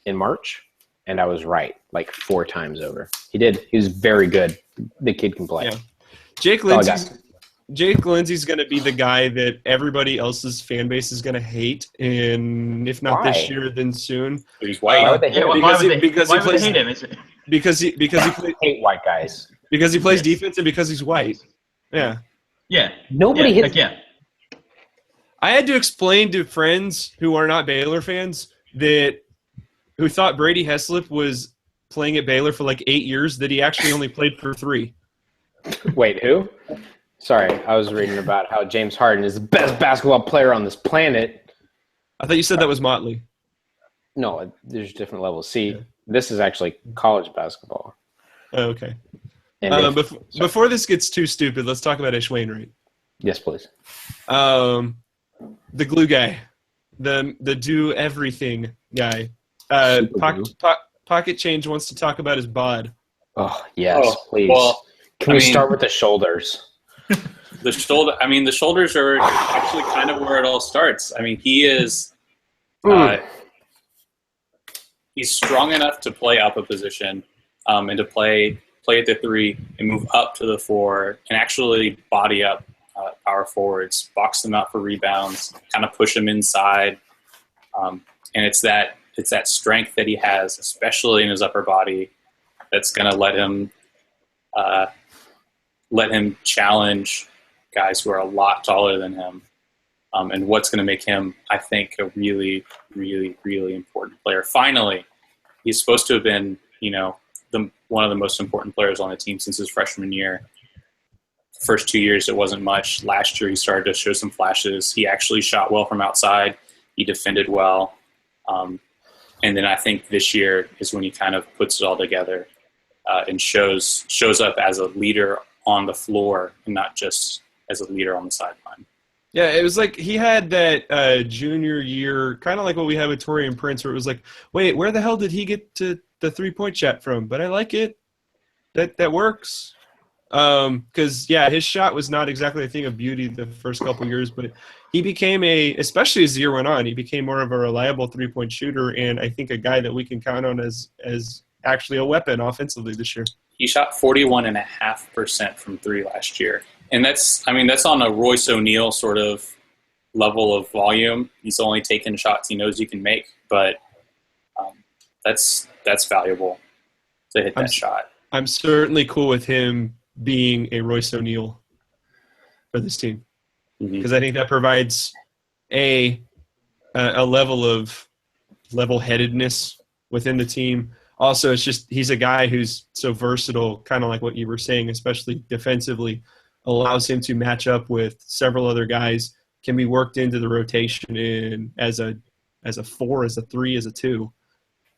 in March, and I was right like 4 times over. He did. He was very good. The kid can play. Yeah. Jake Lindsey's going to be the guy that everybody else's fan base is going to hate, and if not this year, then soon. He's white. Why would they hate him? Because he plays hate him? because he Hate white guys. because he plays defense and because he's white. Yeah. Yeah. Nobody hits. Yeah. I had to explain to friends who are not Baylor fans who thought Brady Heslip was playing at Baylor for like 8 years that he actually only played for 3. Wait, who? Sorry, I was reading about how James Harden is the best basketball player on this planet. I thought you said that was Motley. No, there's different levels. See, this is actually college basketball. Oh, okay. And before this gets too stupid, let's talk about Ish Wainwright. Yes, please. The glue guy, the do everything guy. Pocket Change wants to talk about his bod. Oh yes, please. Well, Can we start with the shoulders? The shoulders are actually kind of where it all starts. I mean, he is he's strong enough to play up a position and to play at the 3 and move up to the 4 and actually body up power forwards, box them out for rebounds, kind of push them inside. And it's that strength that he has, especially in his upper body, that's going to let him challenge guys who are a lot taller than him. And what's going to make him, I think, a really, really, really important player. Finally, he's supposed to have been, one of the most important players on the team since his freshman year. The first 2 years, it wasn't much. Last year, he started to show some flashes. He actually shot well from outside. He defended well. And then I think this year is when he kind of puts it all together and shows up as a leader on the floor and not just as a leader on the sideline. Yeah, it was like he had that junior year, kind of like what we had with Torian Prince, where it was like, wait, where the hell did he get to the 3-point shot from? But I like it. That works. Because, his shot was not exactly a thing of beauty the first couple years, but he became especially as the year went on, he became more of a reliable 3-point shooter, and I think a guy that we can count on as actually a weapon offensively this year. He shot 41.5% from 3 last year. And that's on a Royce O'Neal sort of level of volume. He's only taking shots he knows he can make, but that's valuable to hit that shot. I'm certainly cool with him being a Royce O'Neal for this team because I think that provides a level of level-headedness within the team. Also, it's just he's a guy who's so versatile, kind of like what you were saying, especially defensively, allows him to match up with several other guys, can be worked into the rotation in as a 4, as a 3, as a 2.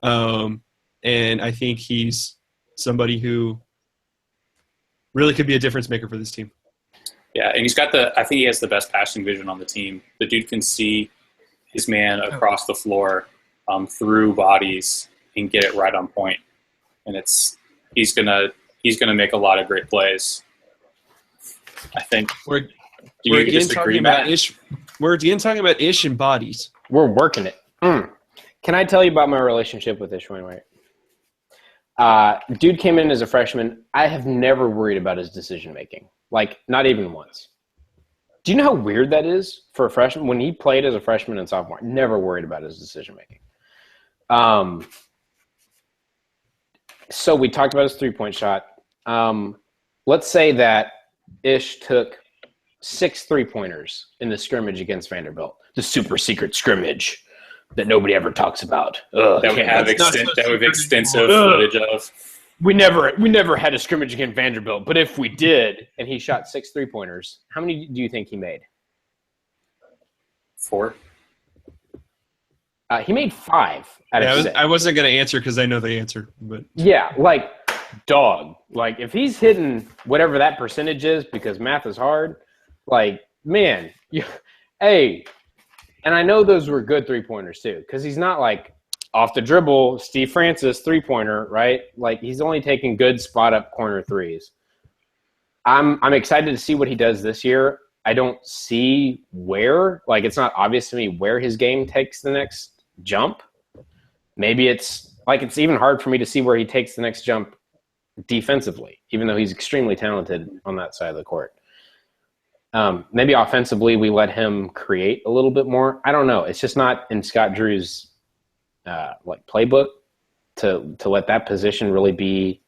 And I think he's somebody who really could be a difference maker for this team. Yeah, and I think he has the best passing vision on the team. The dude can see his man across the floor through bodies and get it right on point. And he's gonna make a lot of great plays. I think we're again talking about Ish and bodies. We're working it. Can I tell you about my relationship with Ish Wainwright? Dude came in as a freshman. I have never worried about his decision making. Like, not even once. Do you know how weird that is for a freshman? When he played as a freshman and sophomore, never worried about his decision making. So we talked about his 3-point shot. Let's say that Ish took 6 3-pointers in the scrimmage against Vanderbilt. The super secret scrimmage that nobody ever talks about. That we have extensive footage of. We never had a scrimmage against Vanderbilt, but if we did, and he shot 6 3-pointers, how many do you think he made? 4. He made 5 out of 6. I wasn't going to answer because I know the answer, but yeah, like dog. Like if he's hitting whatever that percentage is, because math is hard. Like man, hey, and I know those were good 3-pointers too, because he's not like off the dribble Steve Francis 3-pointer, right? Like he's only taking good spot up corner threes. I'm excited to see what he does this year. I don't see where, like it's not obvious to me where his game takes the next jump. maybe it's even hard for me to see where he takes the next jump defensively, even though he's extremely talented on that side of the court. Maybe offensively we let him create a little bit more. I don't know. It's just not in Scott Drew's playbook to let that position really be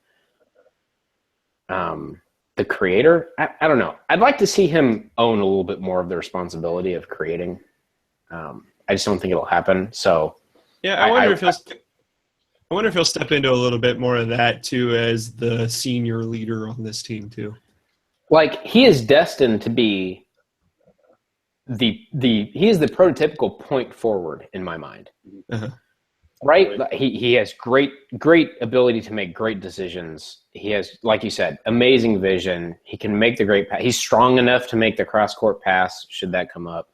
the creator. I don't know. I'd like to see him own a little bit more of the responsibility of creating. I just don't think it'll happen. So yeah, I wonder if he'll step into a little bit more of that too as the senior leader on this team too. Like, he is destined to be he is the prototypical point forward in my mind. Uh-huh. Right? He has great ability to make great decisions. He has, like you said, amazing vision. He can make the great pass. He's strong enough to make the cross-court pass should that come up.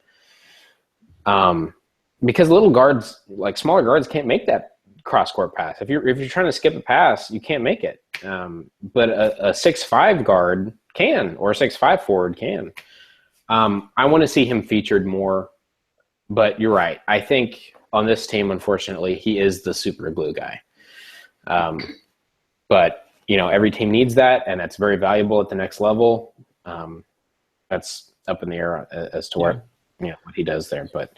Because little guards, like smaller guards, can't make that cross-court pass. If you're trying to skip a pass, you can't make it. But a 6'5" guard can, or a 6'5" forward can. I want to see him featured more, but you're right. I think on this team, unfortunately, he is the super glue guy. But every team needs that, and that's very valuable at the next level. That's up in the air as to what he does there. But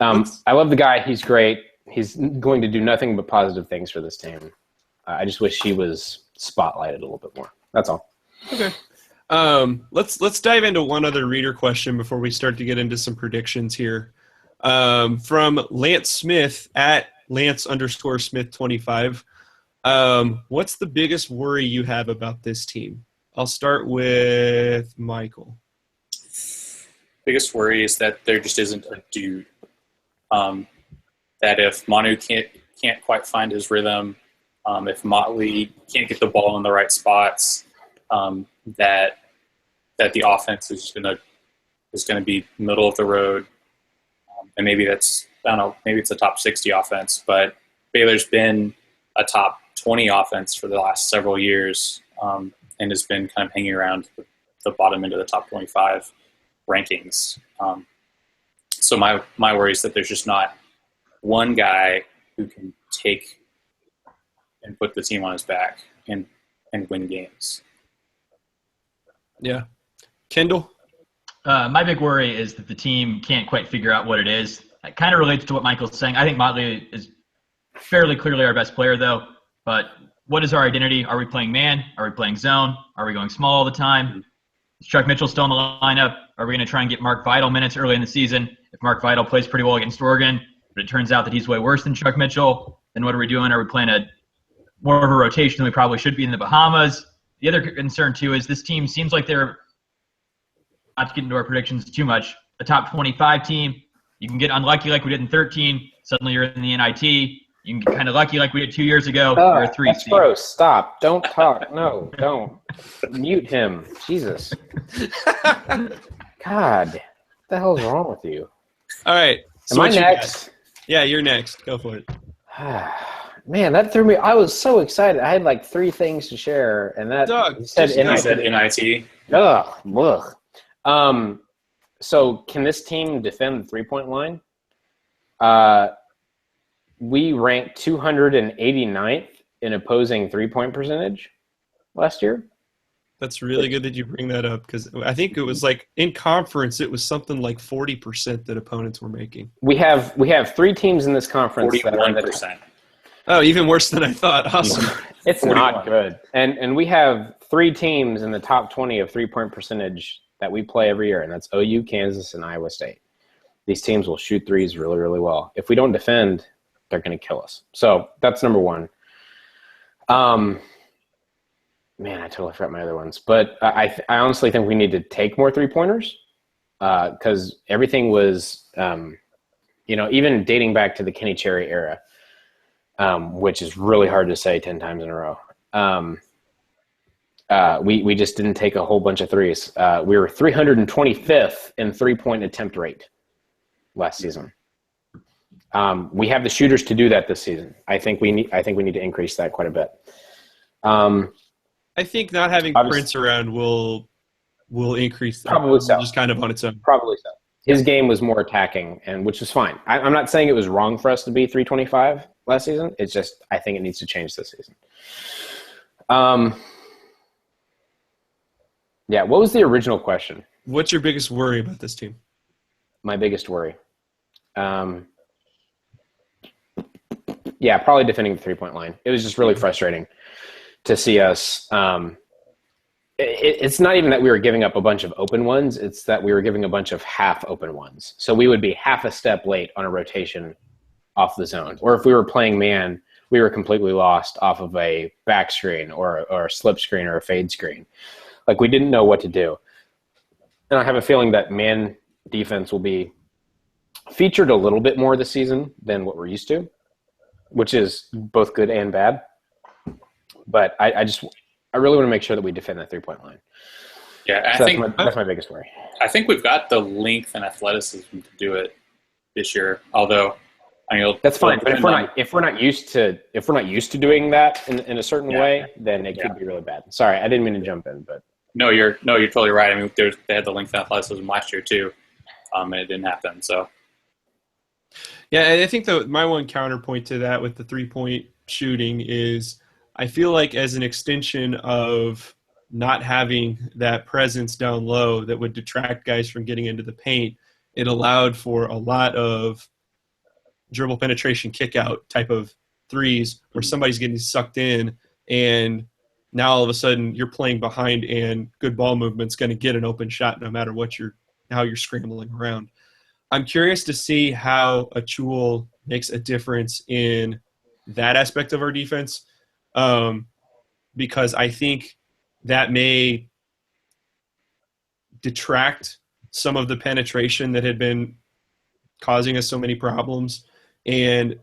I love the guy. He's great. He's going to do nothing but positive things for this team. I just wish he was spotlighted a little bit more. That's all. Okay. Let's dive into one other reader question before we start to get into some predictions here. From Lance Smith at Lance_Smith25. What's the biggest worry you have about this team? I'll start with Michael. Biggest worry is that there just isn't a dude. That if Manu can't quite find his rhythm, if Motley can't get the ball in the right spots, that the offense is gonna be middle of the road, and maybe that's, I don't know, maybe it's a top 60 offense, but Baylor's been a top 20 offense for the last several years, and has been kind of hanging around the bottom end of the top 25 rankings. So my worry is that there's just not one guy who can take and put the team on his back and win games. Yeah. Kendall? My big worry is that the team can't quite figure out what it is. It kind of relates to what Michael's saying. I think Motley is fairly clearly our best player, though. But what is our identity? Are we playing man? Are we playing zone? Are we going small all the time? Is Chuck Mitchell still in the lineup? Are we going to try and get Mark Vidal minutes early in the season? If Mark Vidal plays pretty well against Oregon, but it turns out that he's way worse than Chuck Mitchell, then what are we doing? Are we playing more of a rotation than we probably should be in the Bahamas? The other concern, too, is this team seems like they're, not to get into our predictions too much, a top 25 team. You can get unlucky like we did in 13. Suddenly you're in the NIT. You can get kind of lucky like we did 2 years ago. You're a 3 that's seed. gross. Stop. Don't talk. No, don't. Mute him. Jesus. God. What the hell is wrong with you? All right. Am I what you next? got? Yeah, you're next. Go for it. Man, that threw me. I was so excited. I had like 3 things to share, and that Doug, you said I said NIT. Ugh. So can this team defend the 3-point line? We ranked 289th in opposing 3-point percentage last year. That's really good that you bring that up, because I think it was like in conference, it was something like 40% that opponents were making. We have 3 teams in this conference that are in the 41%. Oh, even worse than I thought. Awesome. It's not good. And we have 3 teams in the top 20 of 3-point percentage that we play every year, and that's OU, Kansas, and Iowa State. These teams will shoot threes really, really well. If we don't defend, they're going to kill us. So that's number 1. Man, I totally forgot my other ones. But I honestly think we need to take more 3-pointers because everything was, even dating back to the Kenny Cherry era, which is really hard to say 10 times in a row. We just didn't take a whole bunch of threes. We were 325th in 3-point attempt rate last season. We have the shooters to do that this season. I think we need to increase that quite a bit. I think not having Prince around will increase that. Probably so. Just kind of on its own. Probably so. His game was more attacking, and which was fine. I'm not saying it was wrong for us to be 325 last season. It's just I think it needs to change this season. Yeah, what was the original question? What's your biggest worry about this team? My biggest worry. Yeah, probably defending the 3-point line. It was just really frustrating to see us. It's not even that we were giving up a bunch of open ones. It's that we were giving a bunch of half open ones. So we would be half a step late on a rotation off the zone. Or if we were playing man, we were completely lost off of a back screen or a slip screen or a fade screen. Like we didn't know what to do. And I have a feeling that man defense will be featured a little bit more this season than what we're used to, which is both good and bad. But I really want to make sure that we defend that 3-point line. Yeah, So that's my biggest worry. I think we've got the length and athleticism to do it this year. Although, that's fine. But if we're not used to doing that in a certain way, then it could be really bad. Sorry, I didn't mean to jump in, but no, you're totally right. I mean, they had the length and athleticism last year too, and it didn't happen. So. Yeah, and I think my one counterpoint to that with the 3-point shooting is I feel like as an extension of not having that presence down low that would detract guys from getting into the paint, it allowed for a lot of dribble penetration kick out type of threes where somebody's getting sucked in, and now all of a sudden you're playing behind and good ball movement's going to get an open shot no matter how you're scrambling around. I'm curious to see how Achul makes a difference in that aspect of our defense, because I think that may detract some of the penetration that had been causing us so many problems. And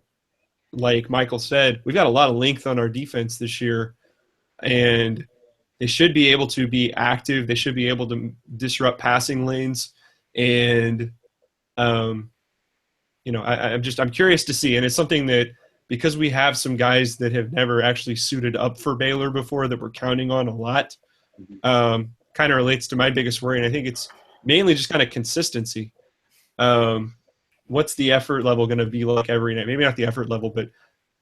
like Michael said, we've got a lot of length on our defense this year, and they should be able to be active. They should be able to disrupt passing lanes. And, I'm curious to see. And it's something that, because we have some guys that have never actually suited up for Baylor before that we're counting on a lot, kind of relates to my biggest worry. And I think it's mainly just kind of consistency. What's the effort level going to be like every night? Maybe not the effort level, but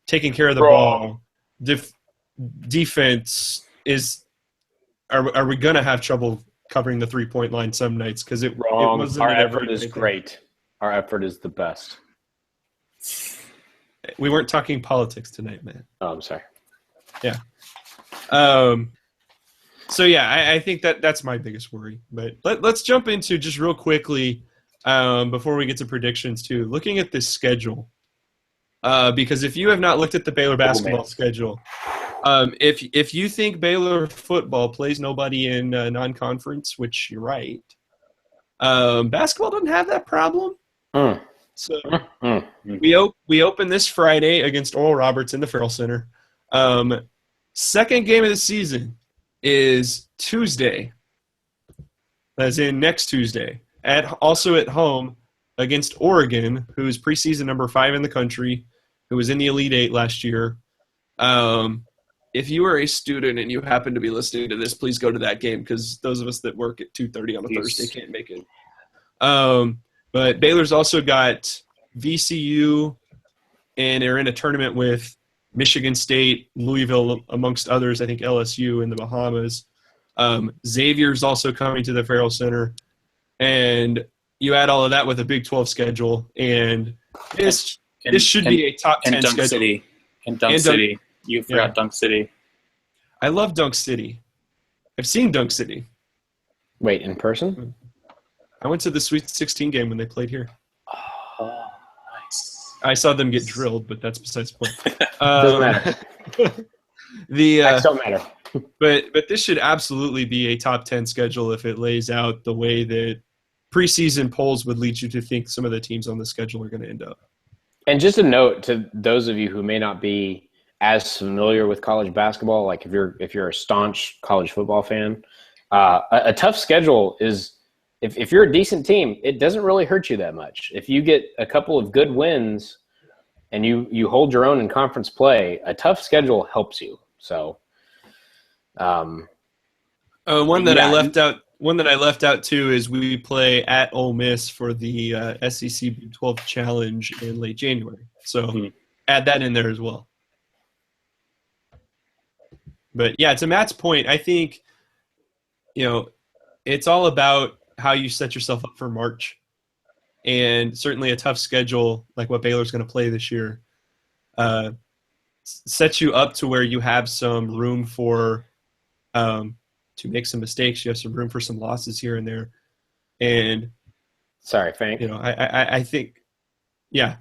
taking care of the ball. Defense is – are we going to have trouble covering the 3-point line some nights? Because it wasn't. Our effort is great. Our effort is the best. We weren't talking politics tonight, man. Oh, I'm sorry. Yeah. So, yeah, I think that's my biggest worry. But let's jump into just real quickly before we get to predictions, too, looking at this schedule. Because if you have not looked at the Baylor basketball schedule, if you think Baylor football plays nobody in non-conference, which you're right, basketball doesn't have that problem. So we open this Friday against Oral Roberts in the Farrell Center. Second game of the season is Tuesday, as in next Tuesday, also at home against Oregon, who is preseason number 5 in the country, who was in the Elite Eight last year. If you are a student and you happen to be listening to this, please go to that game, because those of us that work at 2:30 on a Thursday can't make it. But Baylor's also got VCU, and they're in a tournament with Michigan State, Louisville, amongst others. I think LSU in the Bahamas. Xavier's also coming to the Farrell Center. And you add all of that with a Big 12 schedule, and this should be a top 10 Dunk schedule. City. And Dunk City. You forgot Dunk City. I love Dunk City. I've seen Dunk City. Wait, in person? I went to the Sweet 16 game when they played here. Oh, nice. I saw them get drilled, but that's besides the point. Doesn't matter. Facts don't matter. But this should absolutely be a top 10 schedule if it lays out the way that preseason polls would lead you to think some of the teams on the schedule are going to end up. And just a note to those of you who may not be as familiar with college basketball, like if you're a staunch college football fan, a tough schedule is if you're a decent team, it doesn't really hurt you that much. If you get a couple of good wins and you hold your own in conference play, a tough schedule helps you. So, one that I left out one that I left out too is we play at Ole Miss for the SEC Big 12 Challenge in late January. So add that in there as well. But yeah, to Matt's point, I think, it's all about how you set yourself up for March. And certainly a tough schedule like what Baylor's going to play this year sets you up to where you have some room for to make some mistakes. You have some room for some losses here and there. And sorry, Frank. I think, yeah.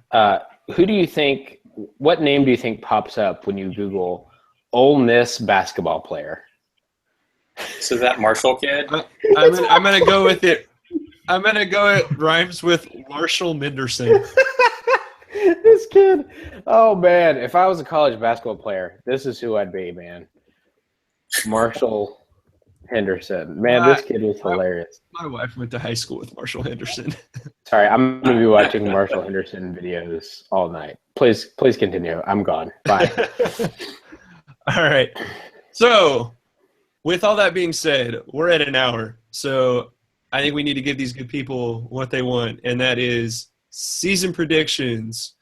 Who do you think? What name do you think pops up when you Google Ole Miss basketball player? So that Marshall kid. I'm gonna go with it. I'm gonna go. It rhymes with Marshall Menderson. This kid. Oh man, if I was a college basketball player, this is who I'd be, man. Marshall Henderson. Man, this kid was hilarious. My wife went to high school with Marshall Henderson. Sorry, I'm going to be watching Marshall Henderson videos all night. Please continue. I'm gone. Bye. All right. So, with all that being said, we're at an hour. So, I think we need to give these good people what they want, and that is season predictions.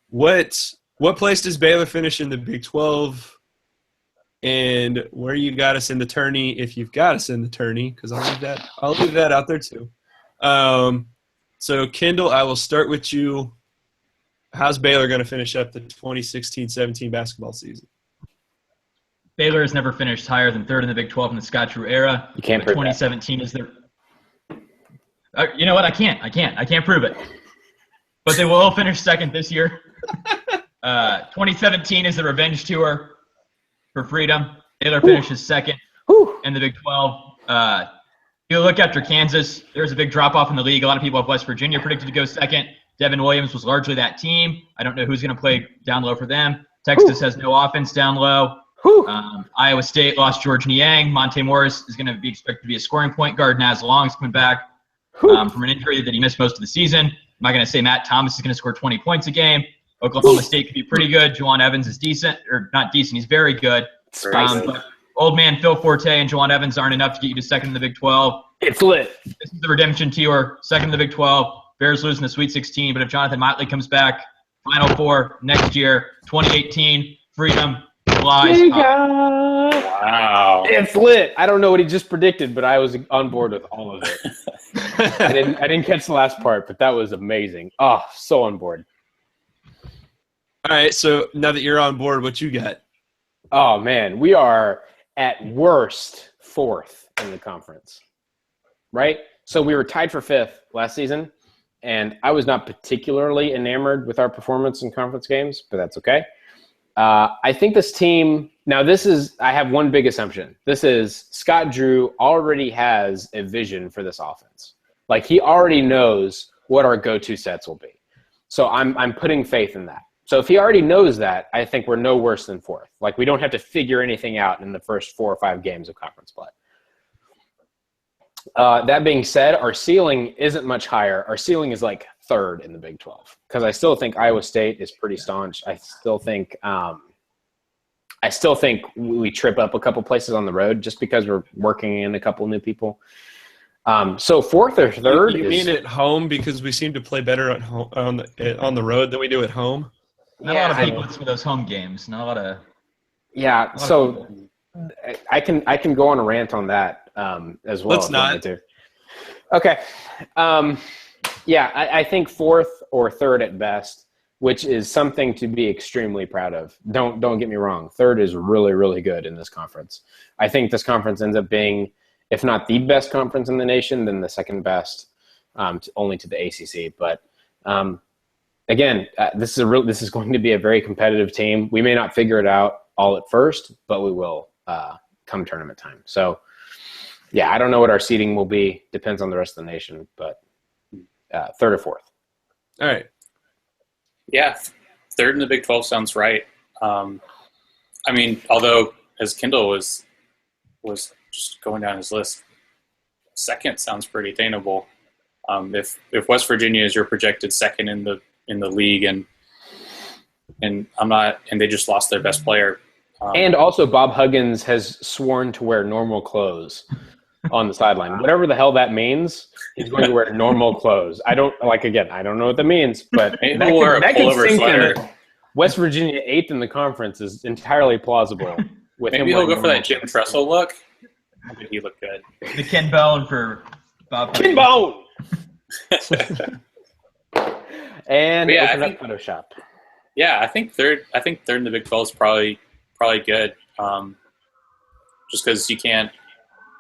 What place does Baylor finish in the Big 12? And where you got us in the tourney, if you've got us in the tourney, because I'll leave that out there too. So Kendall, I will start with you. How's Baylor going to finish up the 2016-17 basketball season? Baylor has never finished higher than third in the Big 12 in the Scott Drew era. You can't prove 2017 is their. You know what? I can't prove it. But they will finish second this year. 2017 is the revenge tour for freedom. Baylor finishes second in the Big 12. You look after Kansas, there's a big drop-off in the league. A lot of people have West Virginia predicted to go second. Devin Williams was largely that team. I don't know who's going to play down low for them. Texas has no offense down low. Iowa State lost George Niang. Monte Morris is going to be expected to be a scoring point guard. Naz Long's coming back from an injury that he missed most of the season. I'm not going to say Matt Thomas is going to score 20 points a game. Oklahoma State could be pretty good. Juwan Evans is decent, or not decent. He's very good. But old man Phil Forte and Juwan Evans aren't enough to get you to second in the Big 12. It's lit. This is the redemption tour. Second in the Big 12. Bears losing the Sweet 16. But if Jonathan Motley comes back, Final Four next year, 2018, freedom flies. Wow. It's lit. I don't know what he just predicted, but I was on board with all of it. I didn't catch the last part, but that was amazing. Oh, so on board. All right, so now that you're on board, what you got? Oh, man, we are at worst fourth in the conference, right? So we were tied for fifth last season, and I was not particularly enamored with our performance in conference games, but that's okay. I think this team – now I have one big assumption. This is Scott Drew already has a vision for this offense. Like, he already knows what our go-to sets will be. So I'm putting faith in that. So if he already knows that, I think we're no worse than fourth. Like, we don't have to figure anything out in the first 4 or 5 games of conference play. That being said, our ceiling isn't much higher. Our ceiling is like third in the Big 12 because I still think Iowa State is pretty staunch. I still think we trip up a couple places on the road just because we're working in a couple new people. So fourth or third. You mean at home because we seem to play better at home on the road than we do at home? Not a lot of people for those home games. Not a lot of. Yeah, so I can go on a rant on that as well. Let's not. Okay. I think fourth or third at best, which is something to be extremely proud of. Don't get me wrong. Third is really, really good in this conference. I think this conference ends up being, if not the best conference in the nation, then the second best, only to the ACC. But again, this is going to be a very competitive team. We may not figure it out all at first, but we will come tournament time. So, yeah, I don't know what our seeding will be. Depends on the rest of the nation, but third or fourth. All right. Yeah, third in the Big 12 sounds right. I mean, although as Kendall was just going down his list, second sounds pretty attainable. If West Virginia is your projected second in the league, and they just lost their best player. And also Bob Huggins has sworn to wear normal clothes on the sideline. Whatever the hell that means, he's going to wear normal clothes. I don't know what that means, but Maybe he'll wear a pullover sweater. West Virginia 8th in the conference is entirely plausible. Maybe he'll go for that Jim Tressel look. How did he look good? The Ken Bone for Bob. Ken Bone! And Yeah, open up Photoshop. Yeah, I think third in the Big 12 is probably good. Just because you can't,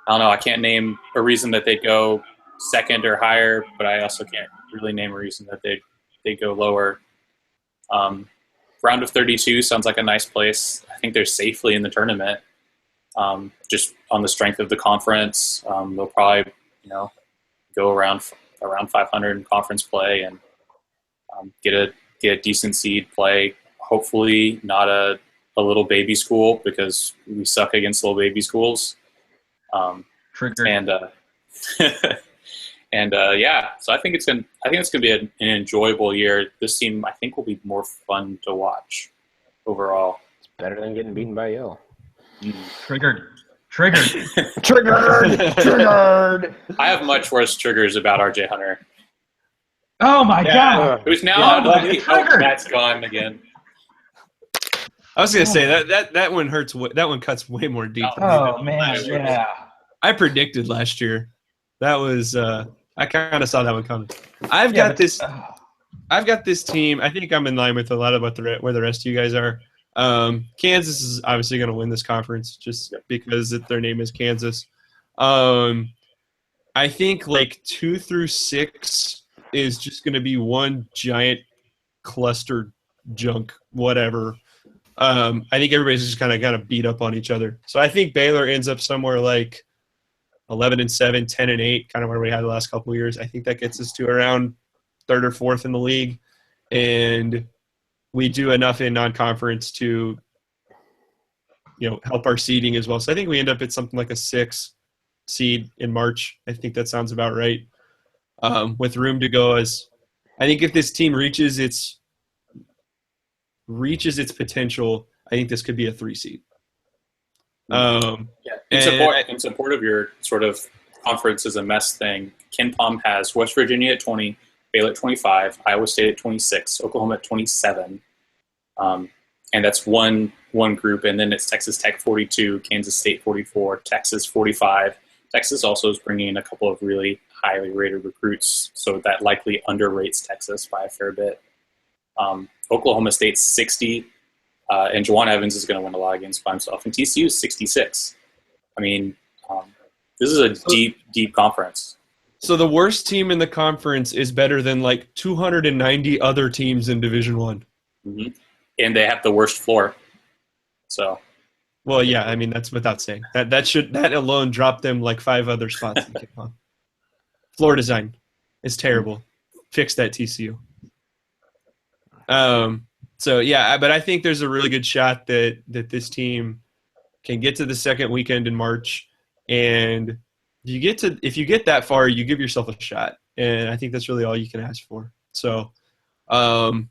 I don't know, I can't name a reason that they'd go second or higher, but I also can't really name a reason that they go lower. Round of 32 sounds like a nice place. I think they're safely in the tournament. Just on the strength of the conference, they'll probably go around 500 in conference play and get a decent seed, play hopefully not a little baby school, because we suck against little baby schools. Triggered. And so I think it's gonna be an enjoyable year. This team, I think, will be more fun to watch overall. It's better than getting beaten by Yale. Triggered. I have much worse triggers about RJ Hunter. Oh my God! Who's now out of the league? Oh, Matt's gone again. I was gonna say that one hurts. That one cuts way more deep. Oh man, yeah. I predicted last year. That was I kind of saw that one coming. I've got this team. I think I'm in line with a lot of where the rest of you guys are. Kansas is obviously going to win this conference just because their name is Kansas. I think like 2 through 6 is just going to be one giant cluster junk, whatever. I think everybody's just kind of beat up on each other. So I think Baylor ends up somewhere like 11-7, 10-8, kind of where we had the last couple of years. I think that gets us to around 3rd or 4th in the league, and we do enough in non-conference to, help our seeding as well. So I think we end up at something like a 6 seed in March. I think that sounds about right. With room to go, as I think if this team reaches its potential, I think this could be a 3 seed. In support of your sort of conference is a mess thing, Ken Pom has West Virginia at 20, Baylor at 25, Iowa State at 26, Oklahoma at 27, and that's one group. And then it's Texas Tech 42, Kansas State 44, Texas 45. Texas also is bringing in a couple of really highly rated recruits, so that likely underrates Texas by a fair bit. Oklahoma State's 60. And Juwan Evans is going to win a lot of games by himself. And TCU is 66. I mean, this is a deep conference. So the worst team in the conference is better than like 290 other teams in Division I. Mm-hmm. And they have the worst floor. So. Well, yeah, I mean, that's without saying. That alone dropped them like 5 other spots in kick-on. Floor design is terrible. Fix that, TCU. So, yeah, but I think there's a really good shot that this team can get to the second weekend in March. And if you get that far, you give yourself a shot. And I think that's really all you can ask for. So, all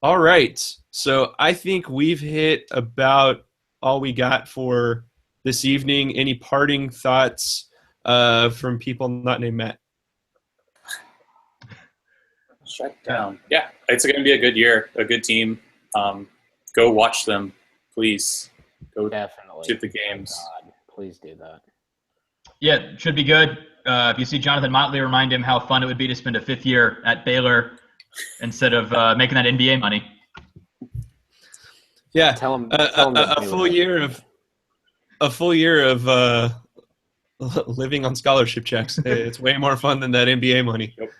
right. So I think we've hit about all we got for this evening. Any parting thoughts from people not named Matt? Shut down. Yeah, it's going to be a good year, a good team. Go watch them, please. Go Definitely to the games. God, please do that. Yeah, it should be good. If you see Jonathan Motley, remind him how fun it would be to spend a 5th year at Baylor instead of making that NBA money. Yeah, Tell him a full year of living on scholarship checks. It's way more fun than that NBA money. Yep.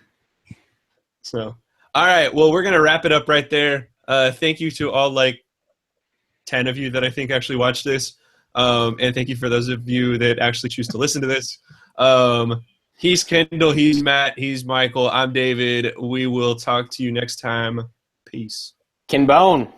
So, all right. Well, we're going to wrap it up right there. Thank you to all 10 of you that I think actually watched this. And thank you for those of you that actually choose to listen to this. He's Kendall. He's Matt. He's Michael. I'm David. We will talk to you next time. Peace. Ken Bone.